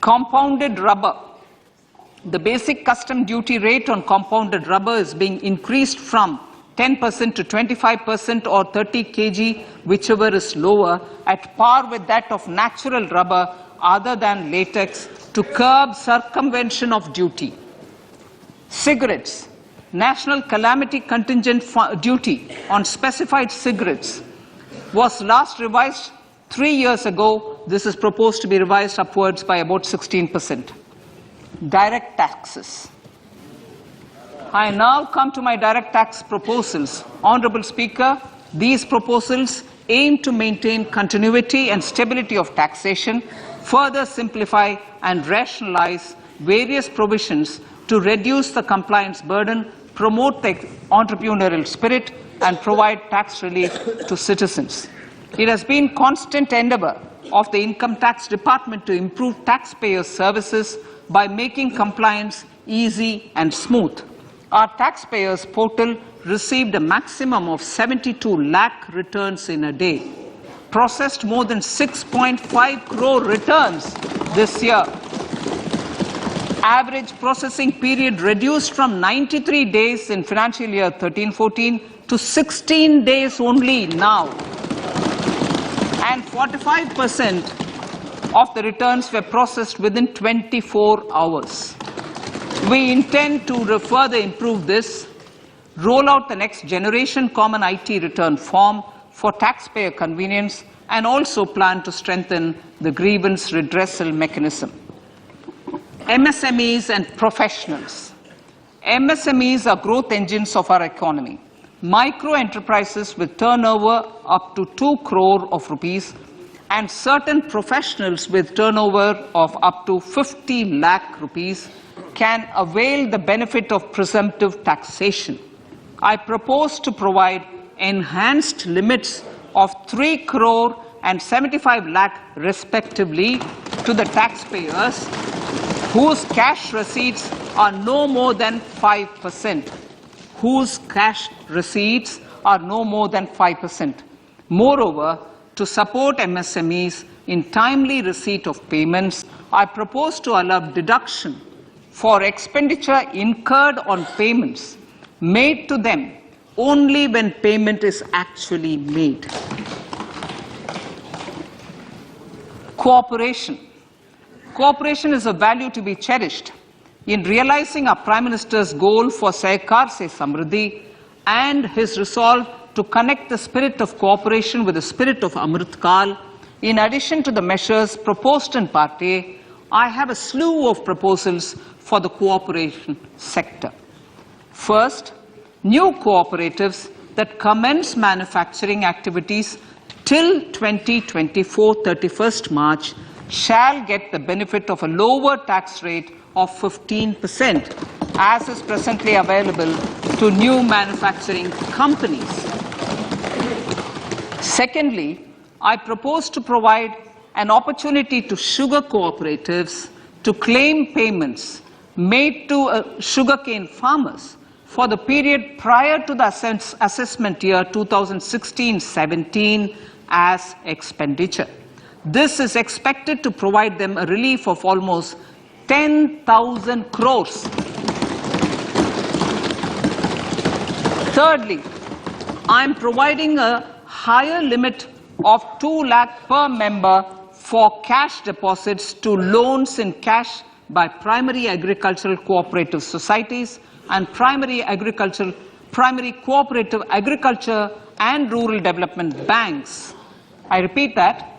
Compounded rubber. The basic custom duty rate on compounded rubber is being increased from 10% to 25% or 30 kg, whichever is lower, at par with that of natural rubber other than latex, to curb circumvention of duty. Cigarettes. National calamity contingent duty on specified cigarettes was last revised 3 years ago. This is proposed to be revised upwards by about 16%. Direct taxes. I now come to my direct tax proposals. Honorable Speaker, these proposals aim to maintain continuity and stability of taxation, further simplify and rationalize various provisions to reduce the compliance burden, promote the entrepreneurial spirit, and provide tax relief to citizens. It has been constant endeavor of the Income Tax Department to improve taxpayers' services by making compliance easy and smooth. Our taxpayers portal received a maximum of 72 lakh returns in a day, processed more than 6.5 crore returns this year. Average processing period reduced from 93 days in financial year 13-14 to 16 days only now. And 45% of the returns were processed within 24 hours. We intend to further improve this, roll out the next generation common IT return form for taxpayer convenience, and also plan to strengthen the grievance redressal mechanism. MSMEs and professionals. MSMEs are growth engines of our economy. Micro enterprises with turnover up to 2 crore of rupees and certain professionals with turnover of up to 50 lakh rupees can avail the benefit of presumptive taxation. I propose to provide enhanced limits of 3 crore and 75 lakh respectively to the taxpayers whose cash receipts are no more than 5%. Whose cash receipts are no more than 5%. Moreover, to support MSMEs in timely receipt of payments, I propose to allow deduction for expenditure incurred on payments made to them only when payment is actually made. Cooperation. Cooperation is a value to be cherished. In realizing our Prime Minister's goal for Sahkar Se Samriddhi and his resolve to connect the spirit of cooperation with the spirit of Amrit Kal, in addition to the measures proposed in Part A, I have a slew of proposals for the cooperation sector. First, new cooperatives that commence manufacturing activities till 2024 31st March shall get the benefit of a lower tax rate of 15%, as is presently available to new manufacturing companies. Secondly, I propose to provide an opportunity to sugar cooperatives to claim payments made to sugarcane farmers for the period prior to the assessment year 2016-17 as expenditure. This is expected to provide them a relief of almost 10,000 crores. Thirdly, I am providing a higher limit of 2 lakh per member for cash deposits to loans in cash by primary agricultural cooperative societies and primary cooperative agriculture and rural development banks. I repeat that.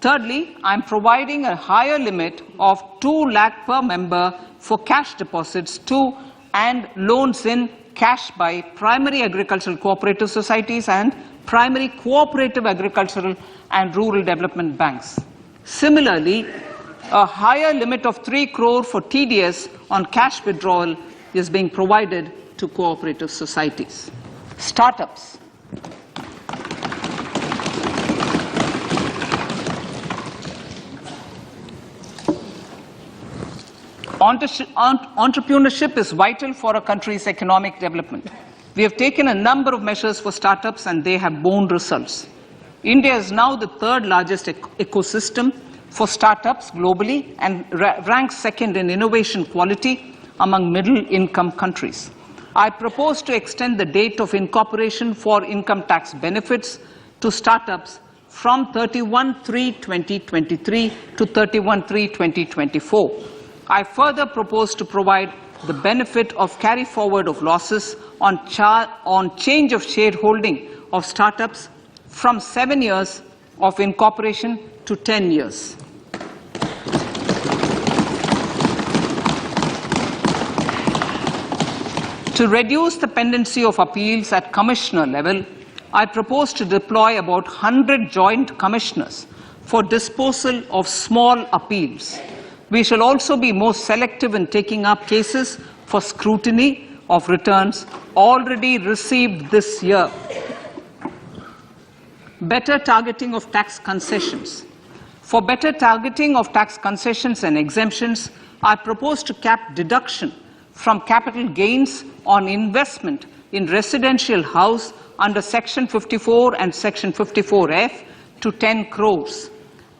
Thirdly, I am providing a higher limit of 2 lakh per member for cash deposits to and loans in cash by primary agricultural cooperative societies and primary cooperative agricultural and rural development banks. Similarly, a higher limit of 3 crore for TDS on cash withdrawal is being provided to cooperative societies. Startups. Entrepreneurship is vital for a country's economic development. We have taken a number of measures for startups and they have borne results. India is now the third largest ecosystem for startups globally and ranks second in innovation quality among middle-income countries. I propose to extend the date of incorporation for income tax benefits to startups from 31/3/2023 to 31/3/2024. I further propose to provide the benefit of carry forward of losses on change of shareholding of startups from 7 years of incorporation to 10 years. To reduce the pendency of appeals at commissioner level, I propose to deploy about 100 joint commissioners for disposal of small appeals. We shall also be more selective in taking up cases for scrutiny of returns already received this year. Better targeting of tax concessions. For better targeting of tax concessions and exemptions, I propose to cap deduction from capital gains on investment in residential house under Section 54 and Section 54F to 10 crores.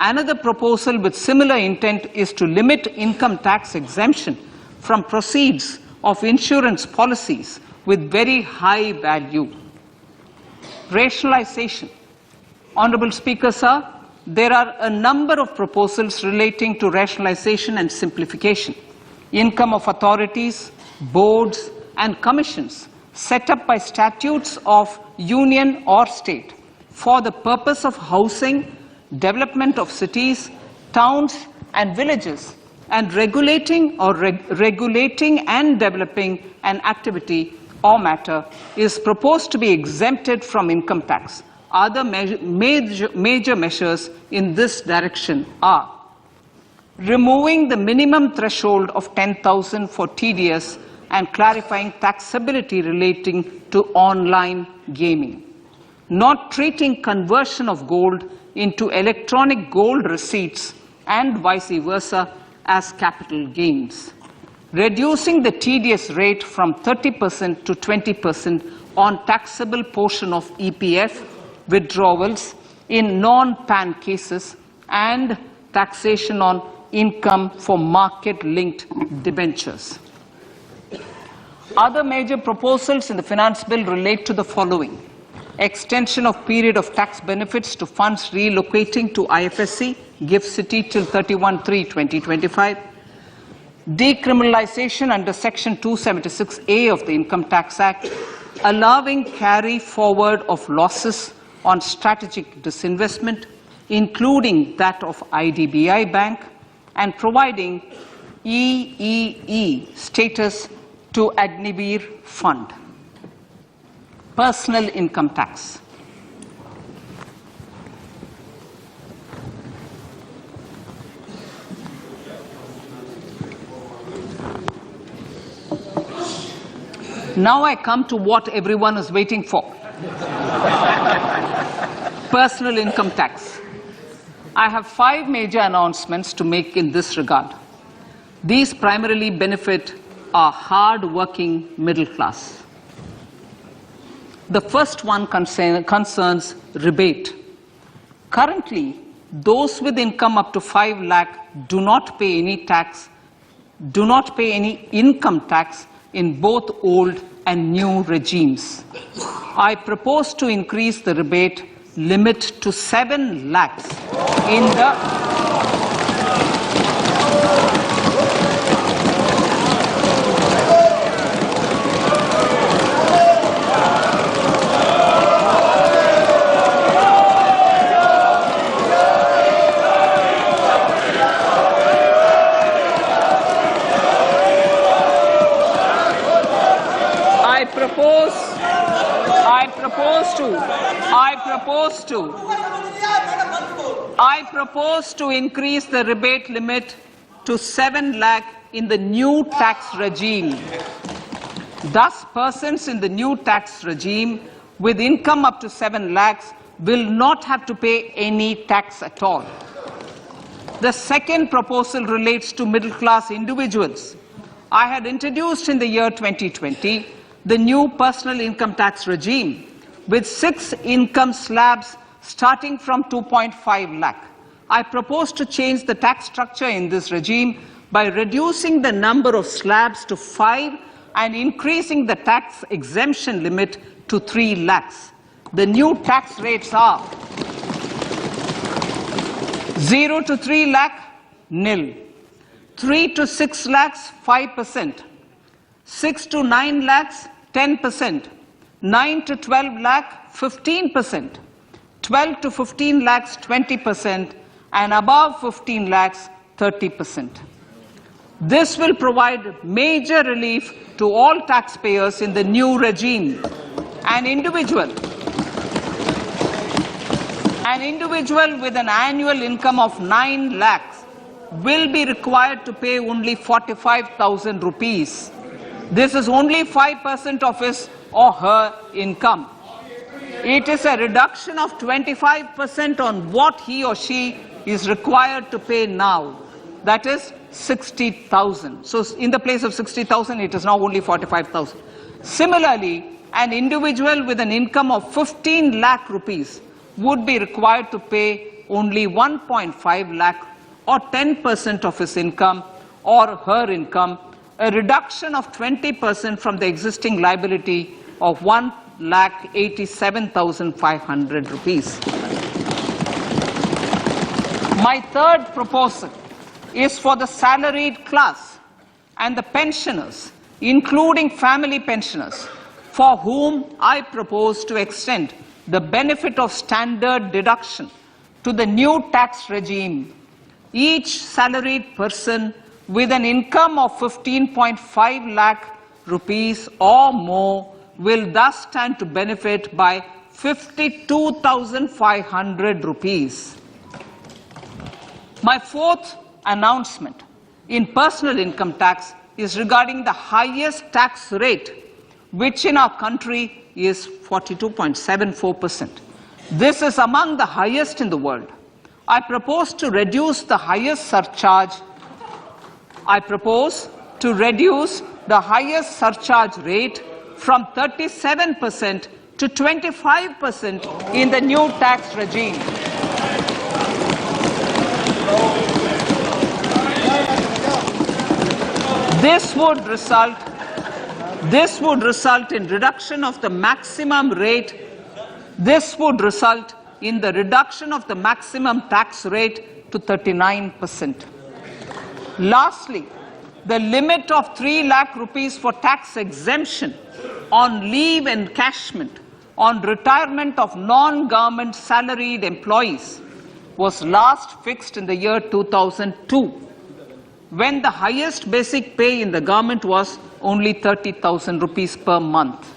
Another proposal with similar intent is to limit income tax exemption from proceeds of insurance policies with very high value. Rationalization. Honorable Speaker, sir, there are a number of proposals relating to rationalization and simplification. Income of authorities, boards, and commissions set up by statutes of union or state for the purpose of housing, development of cities, towns, and villages, and regulating and developing an activity or matter is proposed to be exempted from income tax. Other major measures in this direction are removing the minimum threshold of 10,000 for TDS and clarifying taxability relating to online gaming, not treating conversion of gold into electronic gold receipts and vice versa as capital gains, reducing the TDS rate from 30% to 20% on taxable portion of EPF withdrawals in non-PAN cases, and taxation on income for market-linked debentures. Other major proposals in the finance bill relate to the following: extension of period of tax benefits to funds relocating to IFSC, GIFT City till 31/3/2025, decriminalization under Section 276A of the Income Tax Act, allowing carry forward of losses on strategic disinvestment, including that of IDBI Bank, and providing EEE status to Agnivir Fund. Personal income tax. Now I come to what everyone is waiting for. Personal income tax. I have 5 major announcements to make in this regard. These primarily benefit our hard-working middle class. The first one concerns rebate. Currently, those with income up to 5 lakh do not pay any tax, do not pay any income tax in both old and new regimes. I propose to increase the rebate limit to 7 lakhs in the I propose to increase the rebate limit to 7 lakh in the new tax regime. Thus, persons in the new tax regime with income up to 7 lakhs will not have to pay any tax at all. The second proposal relates to middle-class individuals. I had introduced in the year 2020 the new personal income tax regime with 6 income slabs starting from 2.5 lakh. I propose to change the tax structure in this regime by reducing the number of slabs to 5 and increasing the tax exemption limit to 3 lakhs. The new tax rates are 0 to 3 lakh, nil. 3 to 6 lakhs, 5%. 6 to 9 lakhs, 10%. 9 to 12 lakh, 15%. 12 to 15 lakhs, 20%. And above 15 lakhs, 30%. This will provide major relief to all taxpayers in the new regime. An individual with an annual income of 9 lakhs will be required to pay only 45,000 rupees. This is only 5% of his or her income. It is a reduction of 25% on what he or she is required to pay now. That is 60,000. So in the place of 60,000, it is now only 45,000. Similarly, an individual with an income of 15 lakh rupees would be required to pay only 1.5 lakh or 10% of his income or her income, a reduction of 20% from the existing liability of 1,87,500 rupees. My third proposal is for the salaried class and the pensioners, including family pensioners, for whom I propose to extend the benefit of standard deduction to the new tax regime. Each salaried person with an income of 15.5 lakh rupees or more will thus stand to benefit by 52,500 rupees. My fourth announcement in personal income tax is regarding the highest tax rate, which in our country is 42.74%. This is among the highest in the world. I propose to reduce the highest surcharge. I propose to reduce the highest surcharge rate from 37% to 25% in the new tax regime. This would result in reduction of the maximum rate. This would result in the reduction of the maximum tax rate to 39%. Lastly, the limit of 3 lakh rupees for tax exemption on leave encashment on retirement of non-government salaried employees was last fixed in the year 2002, when the highest basic pay in the government was only 30,000 rupees per month.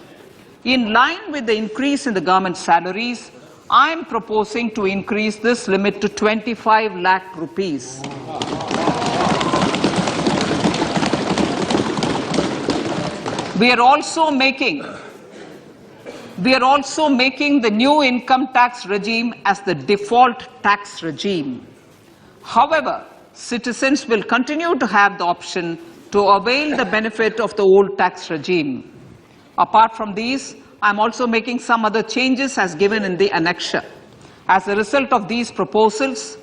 In line with the increase in the government salaries, I am proposing to increase this limit to 25 lakh rupees. We are also making the new income tax regime as the default tax regime. However, citizens will continue to have the option to avail the benefit of the old tax regime. Apart from these, I am also making some other changes as given in the annexure. As a result of these proposals,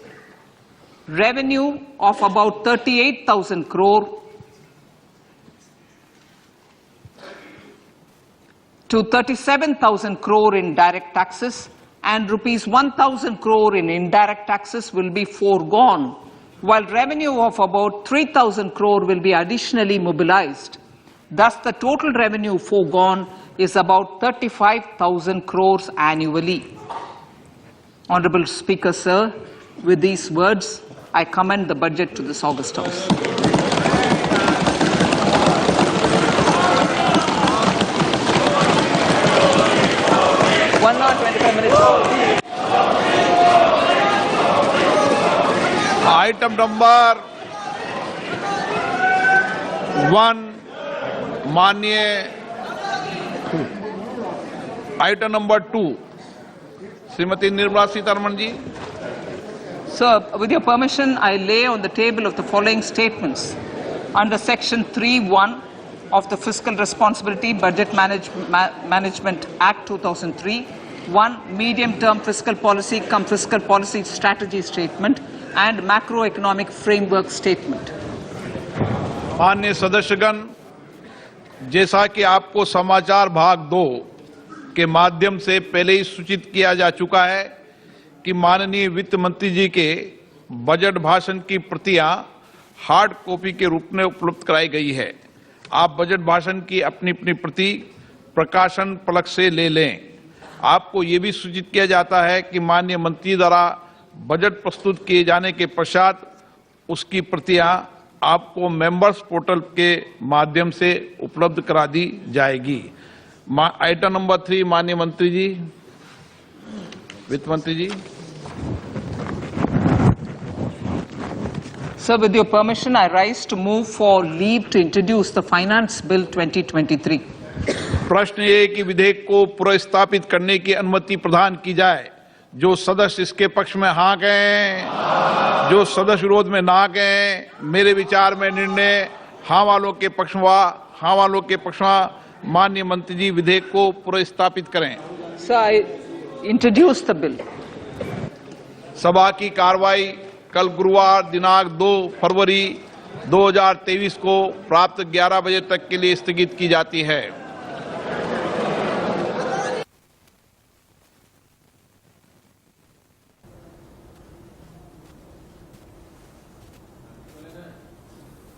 revenue of about 38,000 crore to 37,000 crore in direct taxes and rupees 1,000 crore in indirect taxes will be foregone, while revenue of about 3,000 crore will be additionally mobilized. Thus, the total revenue foregone is about 35,000 crores annually. Honorable Speaker, sir, with these words, I commend the budget to this August House. Item number 1, माननीय item number 2, Shrimati Nirmala Sitharaman ji. Sir, with your permission, I lay on the table of the following statements. Under Section 3(1) of the Fiscal Responsibility Budget Management Act 2003, 1. Medium-term fiscal policy cum fiscal policy strategy statement and macroeconomic framework statement. माननीय सदस्यगण, जैसा कि आपको समाचार भाग 2 के माध्यम से पहले ही सूचित किया जा चुका है कि माननीय वित्त मंत्री जी के बजट भाषण की प्रतियां हार्ड कॉपी के रूप में उपलब्ध कराई गई है. आप बजट भाषण की अपनी अपनी प्रति प्रकाशन पलक से ले लें. आपको ये भी सूचित किया जाता है कि माननीय मंत्री द्वारा बजट प्रस्तुत किए जाने के पश्चात उसकी प्रतियां आपको मेंबर्स पोर्टल के माध्यम से उपलब्ध करा दी जाएगी. आइटम नंबर 3, माननीय मंत्री जी, वित्त मंत्री जी. Sir, with your permission, I rise to move for leave to introduce the Finance Bill 2023. प्रश्न ये कि विधेयक को पुनर्स्थापित करने की अनुमति प्रदान की जाए. जो सदस्य इसके पक्ष में हाँ कहें, जो सदस्य विरोध में ना कहें. मेरे विचार में निर्णय हाँ वालों के पक्ष में. माननीय मंत्री जी विधेयक को पुनर्स्थापित करें. Sir, I introduce the bill. सभा की कार्रवाई कल गुरुवार दिनांक 2 फरवरी 2023 को प्राप्त 11 बजे तक के लिए स्थगित की जाती है.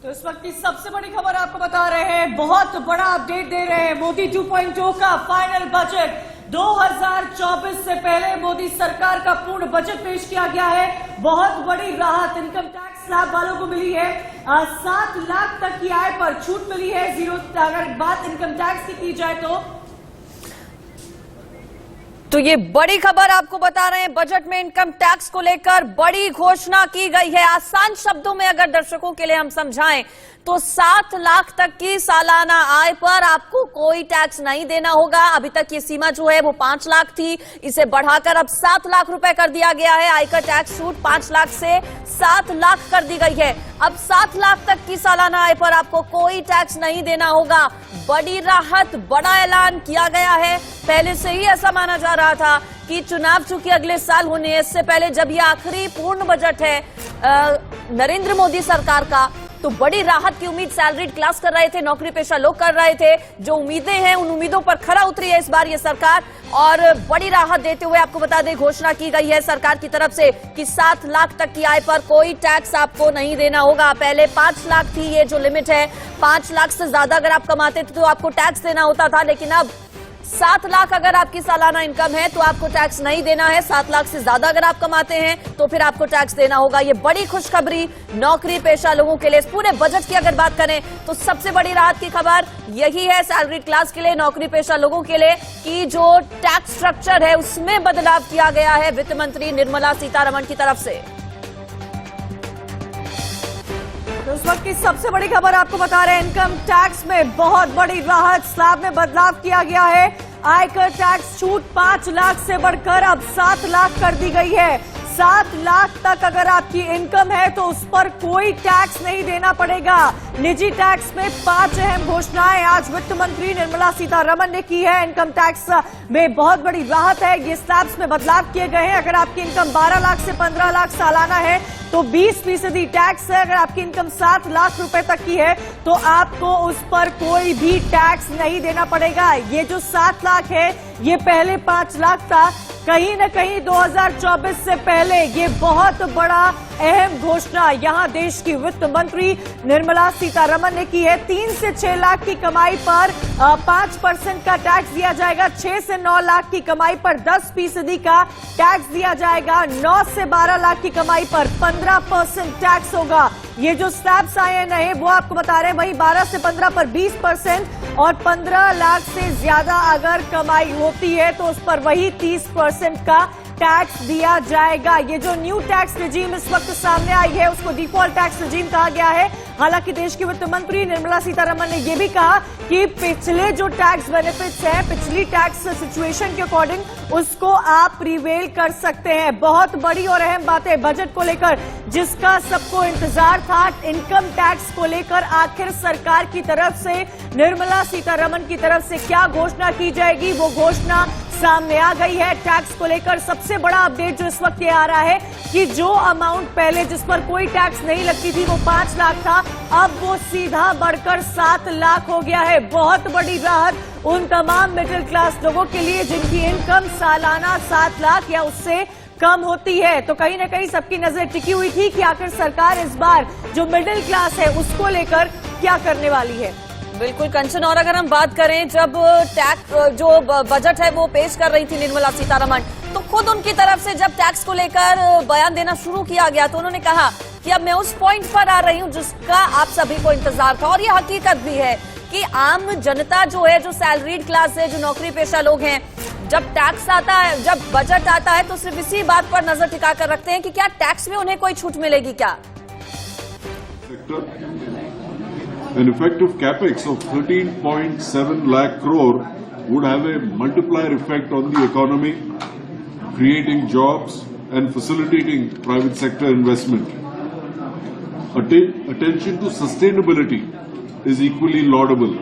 तो इस वक्त की सबसे बड़ी खबर आपको बता रहे हैं, बहुत बड़ा अपडेट दे रहे हैं. मोदी 2.0 का फाइनल बजट 2024 से पहले मोदी सरकार का पूर्ण बजट पेश किया गया है. बहुत बड़ी राहत इनकम टैक्स स्लैब वालों को मिली है. 7 लाख तक की आय पर छूट मिली है. अगर बात इनकम टैक्स की जाए तो ये बड़ी खबर आपको बता रहे हैं. बजट में इनकम टैक्स को लेकर बड़ी घोषणा की गई है. आसान शब्दों में अगर दर्शकों के लिए हम समझाएं तो 7 लाख तक की सालाना आय पर आपको कोई टैक्स नहीं देना होगा. अभी तक ये सीमा जो है वो 5 लाख थी, इसे बढ़ाकर अब 7 लाख रुपए कर दिया गया है. आयकर टैक्स छूट 5 लाख से 7 लाख कर दी गई है. अब 7 लाख तक की सालाना आय पर आपको कोई टैक्स नहीं देना होगा. बड़ी राहत, बड़ा ऐलान किया गया है. पहले से ही ऐसा माना जा रहा था कि चुनाव चूंकि अगले साल होने हैं, इससे पहले जब ये आखिरी पूर्ण बजट है नरेंद्र मोदी सरकार का, तो बड़ी राहत की उम्मीद सैलरीड क्लास कर रहे थे, नौकरी पेशा लोग कर रहे थे. जो उम्मीदें हैं उन उम्मीदों पर खरा उतरी है इस बार ये सरकार. और बड़ी राहत देते हुए आपको बता दें, घोषणा की गई है सरकार की तरफ से कि 7 लाख तक की आय पर कोई टैक्स आपको नहीं देना होगा. पहले 5 लाख थी ये जो लिमिट है. 5 लाख से ज्यादा अगर आप कमाते थे तो आपको टैक्स देना होता था, लेकिन अब 7 लाख अगर आपकी सालाना इनकम है तो आपको टैक्स नहीं देना है. 7 लाख से ज्यादा अगर आप कमाते हैं तो फिर आपको टैक्स देना होगा. ये बड़ी खुशखबरी नौकरी पेशा लोगों के लिए. इस पूरे बजट की अगर बात करें तो सबसे बड़ी राहत की खबर यही है सैलरीड क्लास के लिए, नौकरी पेशा लोगों के लिए, कि जो टैक्स स्ट्रक्चर है उसमें बदलाव किया गया है वित्त मंत्री निर्मला सीतारमण की तरफ से. तो उस वक्त की सबसे बड़ी खबर आपको बता रहे हैं, इनकम टैक्स में बहुत बड़ी राहत, स्लैब में बदलाव किया गया है। आयकर टैक्स छूट 5 लाख से बढ़कर अब 7 लाख कर दी गई है। 7 लाख तक अगर आपकी इनकम है तो उस पर कोई टैक्स नहीं देना पड़ेगा। निजी टैक्स में 5 अहम घोषणाएं आज वित्त मंत्री निर्मला सीतारमण ने की है। इनकम टैक्स में बहुत बड़ी राहत है, ये स्लैब्स में बदलाव किए गए हैं। अगर आपकी इनकम 12 लाख से 15 लाख सालाना है तो 20% टैक्स है। अगर आपकी इनकम 7 लाख रुपए तक की है तो आपको उस पर कोई भी टैक्स नहीं देना पड़ेगा। ये जो 7 लाख है ये पहले 5 लाख था। कहीं न कहीं 2024 से पहले ये बहुत बड़ा अहम घोषणा यहां देश की वित्त मंत्री निर्मला सीतारमण ने की है। 3 से 6 लाख की कमाई पर 5% का टैक्स दिया जाएगा। 6 से 9 लाख की कमाई पर 10% का टैक्स दिया जाएगा। 9 से 12 लाख की कमाई पर 15% टैक्स होगा। ये जो स्लैब्स आए हैं नए वो आपको बता रहे हैं, वहीं 12 से 15 पर 20% और 15 लाख से ज्यादा अगर कमाई होती है तो उस पर वही 30% का टैक्स दिया जाएगा। ये जो न्यू टैक्स रिजीम इस वक्त सामने आई है उसको डिफॉल्ट टैक्स रिजीम कहा गया है। हालांकि देश की वित्त मंत्री निर्मला सीतारमण ने यह भी कहा कि पिछले जो टैक्स बेनिफिट्स हैं, पिछली टैक्स सिचुएशन के अकॉर्डिंग उसको आप प्रिवेल कर सकते हैं। बहुत बड़ी और अहम बातें बजट को लेकर जिसका सबको इंतजार था, इनकम टैक्स को लेकर आखिर सरकार की तरफ से, निर्मला सीतारमण की तरफ से क्या घोषणा की जाएगी, वो घोषणा सामने आ गई है। टैक्स को लेकर सबसे बड़ा अपडेट जो इस वक्त ये आ रहा है कि जो अमाउंट पहले जिस पर कोई टैक्स नहीं लगती थी वो 5 लाख था, अब वो सीधा बढ़कर 7 लाख हो गया है। बहुत बड़ी राहत उन तमाम मिडिल क्लास लोगों के लिए जिनकी इनकम सालाना 7 लाख या उससे कम होती है। तो कहीं न कहीं सबकी नजर टिकी हुई थी कि आखिर सरकार इस बार जो मिडिल क्लास है उसको लेकर क्या करने वाली है। बिल्कुल कंचन, और अगर हम बात करें जब टैक्स जो बजट है वो पेश कर रही थी निर्मला सीतारमण, तो खुद उनकी तरफ से जब टैक्स को लेकर बयान देना शुरू किया गया तो उन्होंने कहा कि अब मैं उस पॉइंट पर आ रही हूं जिसका आप सभी को इंतजार था। और ये हकीकत भी है कि आम जनता जो है, जो सैलरीड क्लास है, जो नौकरी पेशा लोग हैं, जब टैक्स आता है, जब बजट आता है तो सिर्फ इसी बात पर नजर टिका कर रखते हैं कि क्या टैक्स में उन्हें कोई छूट मिलेगी क्या। An effective capex of 13.7 lakh crore would have a multiplier effect on the economy, creating jobs and facilitating private sector investment. Attention to sustainability is equally laudable.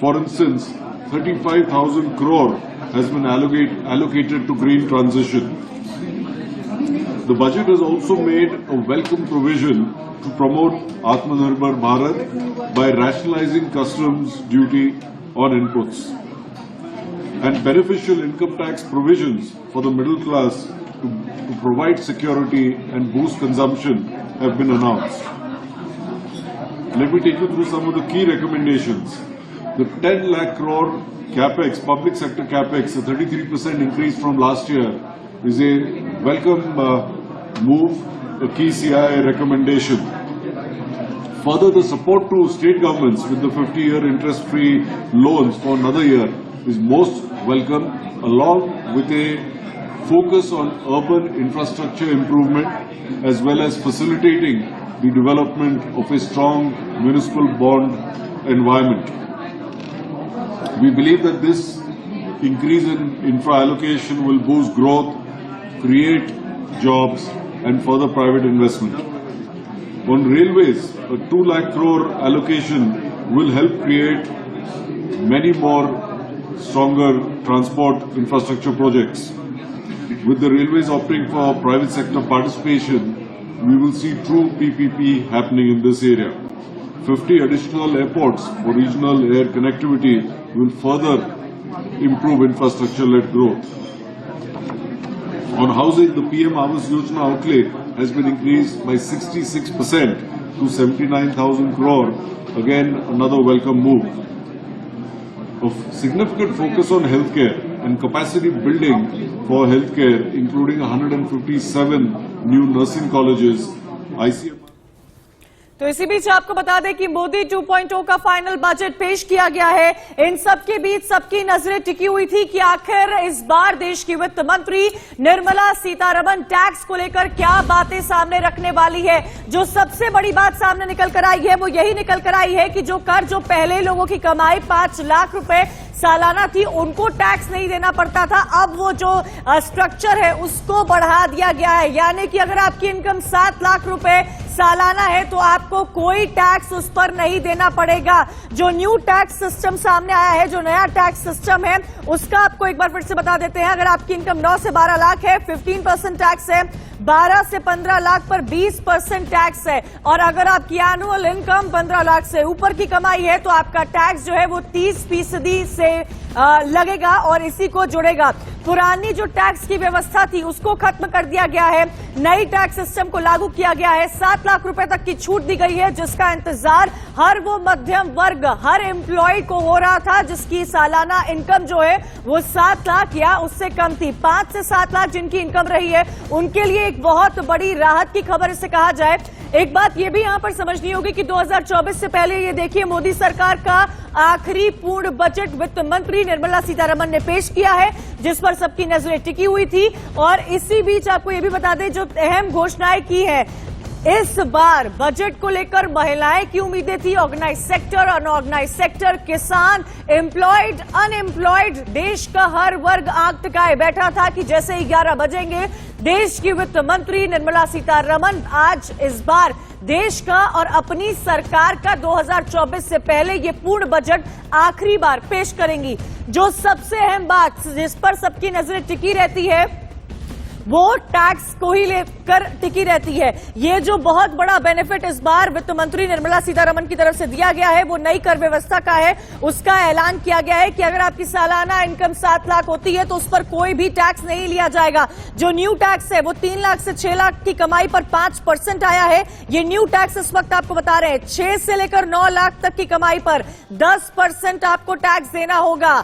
For instance, 35,000 crore has been allocated to green transition. The budget has also made a welcome provision to promote Atmanirbhar Bharat by rationalizing customs duty on inputs, and beneficial income tax provisions for the middle class to provide security and boost consumption have been announced. Let me take you through some of the key recommendations. The 10 lakh crore capex, public sector capex, a 33% increase from last year, is a welcome move, a key CI recommendation. Further, the support to state governments with the 50-year interest-free loans for another year is most welcome, along with a focus on urban infrastructure improvement as well as facilitating the development of a strong municipal bond environment. We believe that this increase in infra allocation will boost growth, create jobs and further private investment. On railways, a 2 lakh crore allocation will help create many more stronger transport infrastructure projects. With the railways opting for private sector participation, we will see true PPP happening in this area. 50 additional airports for regional air connectivity will further improve infrastructure-led growth. On housing, the PM Awas Yojana outlay has been increased by 66% to 79,000 crore. Again, another welcome move. A significant focus on healthcare and capacity building for healthcare, including 157 new nursing colleges, ICM. तो इसी बीच आपको बता दें कि मोदी 2.0 का final budget पेश किया गया है। इन सबके बीच सबकी नजरें टिकी हुई थी कि आखिर इस बार देश की वित्त मंत्री निर्मला सीतारमण टैक्स को लेकर क्या बातें सामने रखने वाली है। जो सबसे बड़ी बात सामने निकल कर आई है वो यही निकल कर आई है कि जो कर जो पहले लोगों की कमाई 5 लाख रुपए सालाना थी उनको टैक्स नहीं देना पड़ता था, अब वो जो स्ट्रक्चर है उसको बढ़ा दिया गया है। यानी कि अगर आपकी इनकम 7 लाख रुपए सालाना है तो आपको कोई टैक्स उस पर नहीं देना पड़ेगा। जो न्यू टैक्स सिस्टम सामने आया है, जो नया टैक्स सिस्टम है, उसका आपको एक बार फिर से बता देते हैं। अगर आपकी इनकम 9 से 12 लाख है 15% टैक्स है, 12 से 15 लाख पर 20% टैक्स है, और अगर आपकी एनुअल इनकम 15 लाख से ऊपर की कमाई है तो आपका टैक्स जो है वो 30% से लगेगा और इसी को जुड़ेगा। पुरानी जो टैक्स की व्यवस्था थी उसको खत्म कर दिया गया है, नई टैक्स सिस्टम को लागू किया गया है। 7 लाख रुपए तक की छूट दी गई है जिसका इंतजार हर वो मध्यम वर्ग, हर एम्प्लॉय को हो रहा था जिसकी सालाना इनकम जो है वो 7 लाख या उससे कम थी। 5 से 7 लाख जिनकी इनकम रही है उनके लिए एक बहुत बड़ी राहत की खबर इसे कहा जाए। एक बात यह भी यहां पर समझनी होगी कि 2024 से पहले ये देखिए मोदी सरकार का आखिरी पूर्ण बजट वित्त मंत्री निर्मला सीतारमण ने पेश किया है जिस पर सबकी नजरें टिकी हुई थी। और इसी बीच आपको यह भी बता दें जो अहम घोषणाएं की है इस बार बजट को लेकर, महिलाएं की उम्मीदें थी, ऑर्गेनाइज सेक्टर, अनऑर्गेनाइज सेक्टर, किसान, एम्प्लॉयड, अनएम्प्लॉयड, देश का हर वर्ग आंख टिकाए बैठा था कि जैसे ही 11 बजेंगे देश की वित्त मंत्री निर्मला सीतारमण आज इस बार देश का और अपनी सरकार का 2024 से पहले ये पूर्ण बजट आखिरी बार पेश करेंगी। जो सबसे अहम बात जिस पर सबकी नजरें टिकी रहती है वो टैक्स को ही लेकर टिकी रहती है। ये जो बहुत बड़ा बेनिफिट इस बार वित्त मंत्री निर्मला सीतारमण की तरफ से दिया गया है वो नई कर व्यवस्था का है। उसका ऐलान किया गया है कि अगर आपकी सालाना इनकम 7 लाख होती है तो उस पर कोई भी टैक्स नहीं लिया जाएगा। जो न्यू टैक्स है वो 3 लाख से 6 लाख की कमाई पर 5% आया है। ये न्यू टैक्स इस वक्त आपको बता रहे हैं 6 से लेकर 9 लाख तक की कमाई पर 10% आपको टैक्स देना होगा।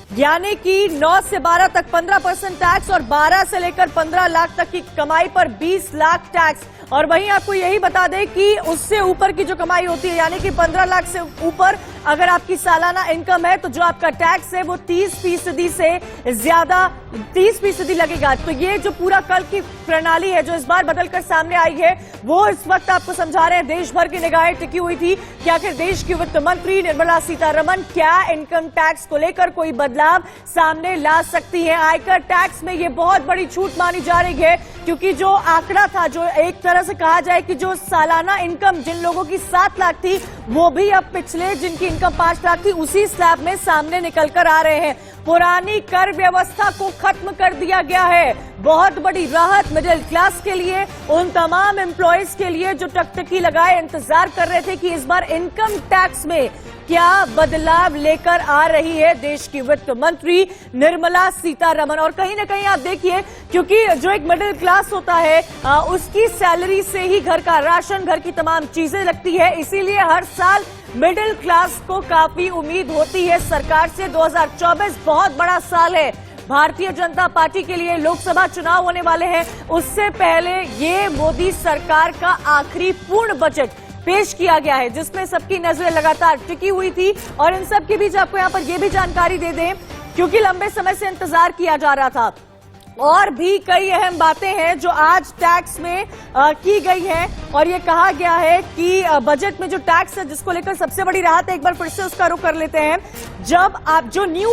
यानी कि 9 से 12 तक 15% टैक्स और 12 से लेकर 15 लाख तक की कमाई पर 20 लाख टैक्स। और वहीं आपको यही बता दें कि उससे ऊपर की जो कमाई होती है यानी कि 15 लाख से ऊपर अगर आपकी सालाना इनकम है तो जो आपका टैक्स है वो 30% से ज्यादा 30% लगेगा। तो ये जो पूरा कल की प्रणाली है जो इस बार बदलकर सामने आई है वो इस वक्त आपको समझा रहे हैं। देश भर की निगाहें टिकी हुई थी कि आखिर देश की वित्त मंत्री निर्मला सीतारमण क्या इनकम टैक्स को लेकर कोई बदलाव सामने ला सकती है। आयकर टैक्स में ये बहुत बड़ी छूट मानी जा रही है क्योंकि जो आंकड़ा था, जो एक तरह से कहा जाए कि जो सालाना इनकम जिन लोगों की 7 लाख थी वो भी अब पिछले जिनकी इनकम 5 लाख थी उसी स्लैब में सामने निकल कर आ रहे हैं। पुरानी कर व्यवस्था को खत्म कर दिया गया है। बहुत बड़ी राहत मिडिल क्लास के लिए, उन तमाम एम्प्लॉयज के लिए जो टकटकी लगाए इंतजार कर रहे थे कि इस बार इनकम टैक्स में क्या बदलाव लेकर आ रही है देश की वित्त मंत्री निर्मला सीतारमण। और कहीं ना कहीं आप देखिए क्योंकि जो एक मिडिल क्लास होता है उसकी सैलरी से ही घर का राशन, घर की तमाम चीजें लगती है, इसीलिए हर साल मिडिल क्लास को काफी उम्मीद होती है सरकार से। 2024 बहुत बड़ा साल है भारतीय जनता पार्टी के लिए, लोकसभा चुनाव होने वाले हैं। उससे पहले ये मोदी सरकार का आखिरी पूर्ण बजट पेश किया गया है जिसमें सबकी नजरें लगातार टिकी हुई थी। और इन सब के बीच आपको यहां पर यह भी जानकारी दे दें क्योंकि लंबे समय से इंतजार किया जा रहा था, और भी कई अहम बातें हैं जो आज टैक्स में की गई है। और ये कहा गया है कि बजट में जो टैक्स है जिसको लेकर सबसे बड़ी राहत है, एक बार फिर से उसका रुख कर लेते हैं। जब आप जो न्यू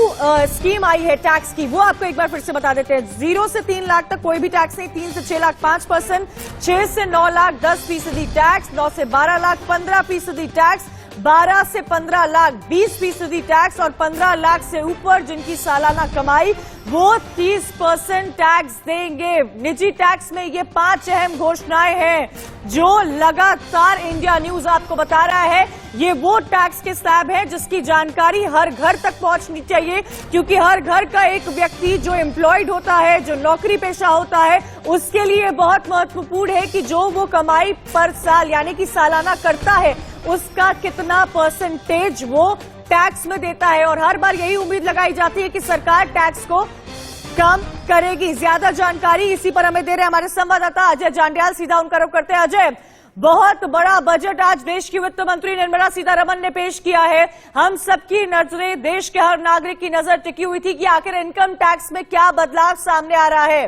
स्कीम आई है टैक्स की वो आपको एक बार फिर से बता देते हैं। 0 से 3 लाख तक कोई भी टैक्स नहीं, 3 से 6 लाख 5%, 6 से 9 लाख 10% टैक्स, 9 से 12 लाख 15% टैक्स, 12 से 15 लाख 20% टैक्स और 15 लाख से ऊपर जिनकी सालाना कमाई वो 30% टैक्स देंगे। निजी टैक्स में ये 5 अहम घोषणाएं हैं जो लगातार इंडिया न्यूज आपको बता रहा है। ये वो टैक्स के स्लैब है जिसकी जानकारी हर घर तक पहुंचनी चाहिए क्योंकि हर घर का एक व्यक्ति जो एम्प्लॉयड होता है, जो नौकरी पेशा होता है, उसके लिए बहुत महत्वपूर्ण है कि जो वो कमाई पर साल यानी कि सालाना करता है उसका कितना परसेंटेज वो टैक्स में देता है। और हर बार यही उम्मीद लगाई जाती है कि सरकार टैक्स को कम करेगी। ज्यादा जानकारी इसी पर हमें दे रहे हैं हमारे संवाददाता अजय जांडियाल, सीधा उनका रुख करते हैं। अजय, बहुत बड़ा बजट आज देश की वित्त मंत्री निर्मला सीतारमण ने पेश किया है। हम सबकी नजरें, देश के हर नागरिक की नजर टिकी हुई थी कि आखिर इनकम टैक्स में क्या बदलाव सामने आ रहा है।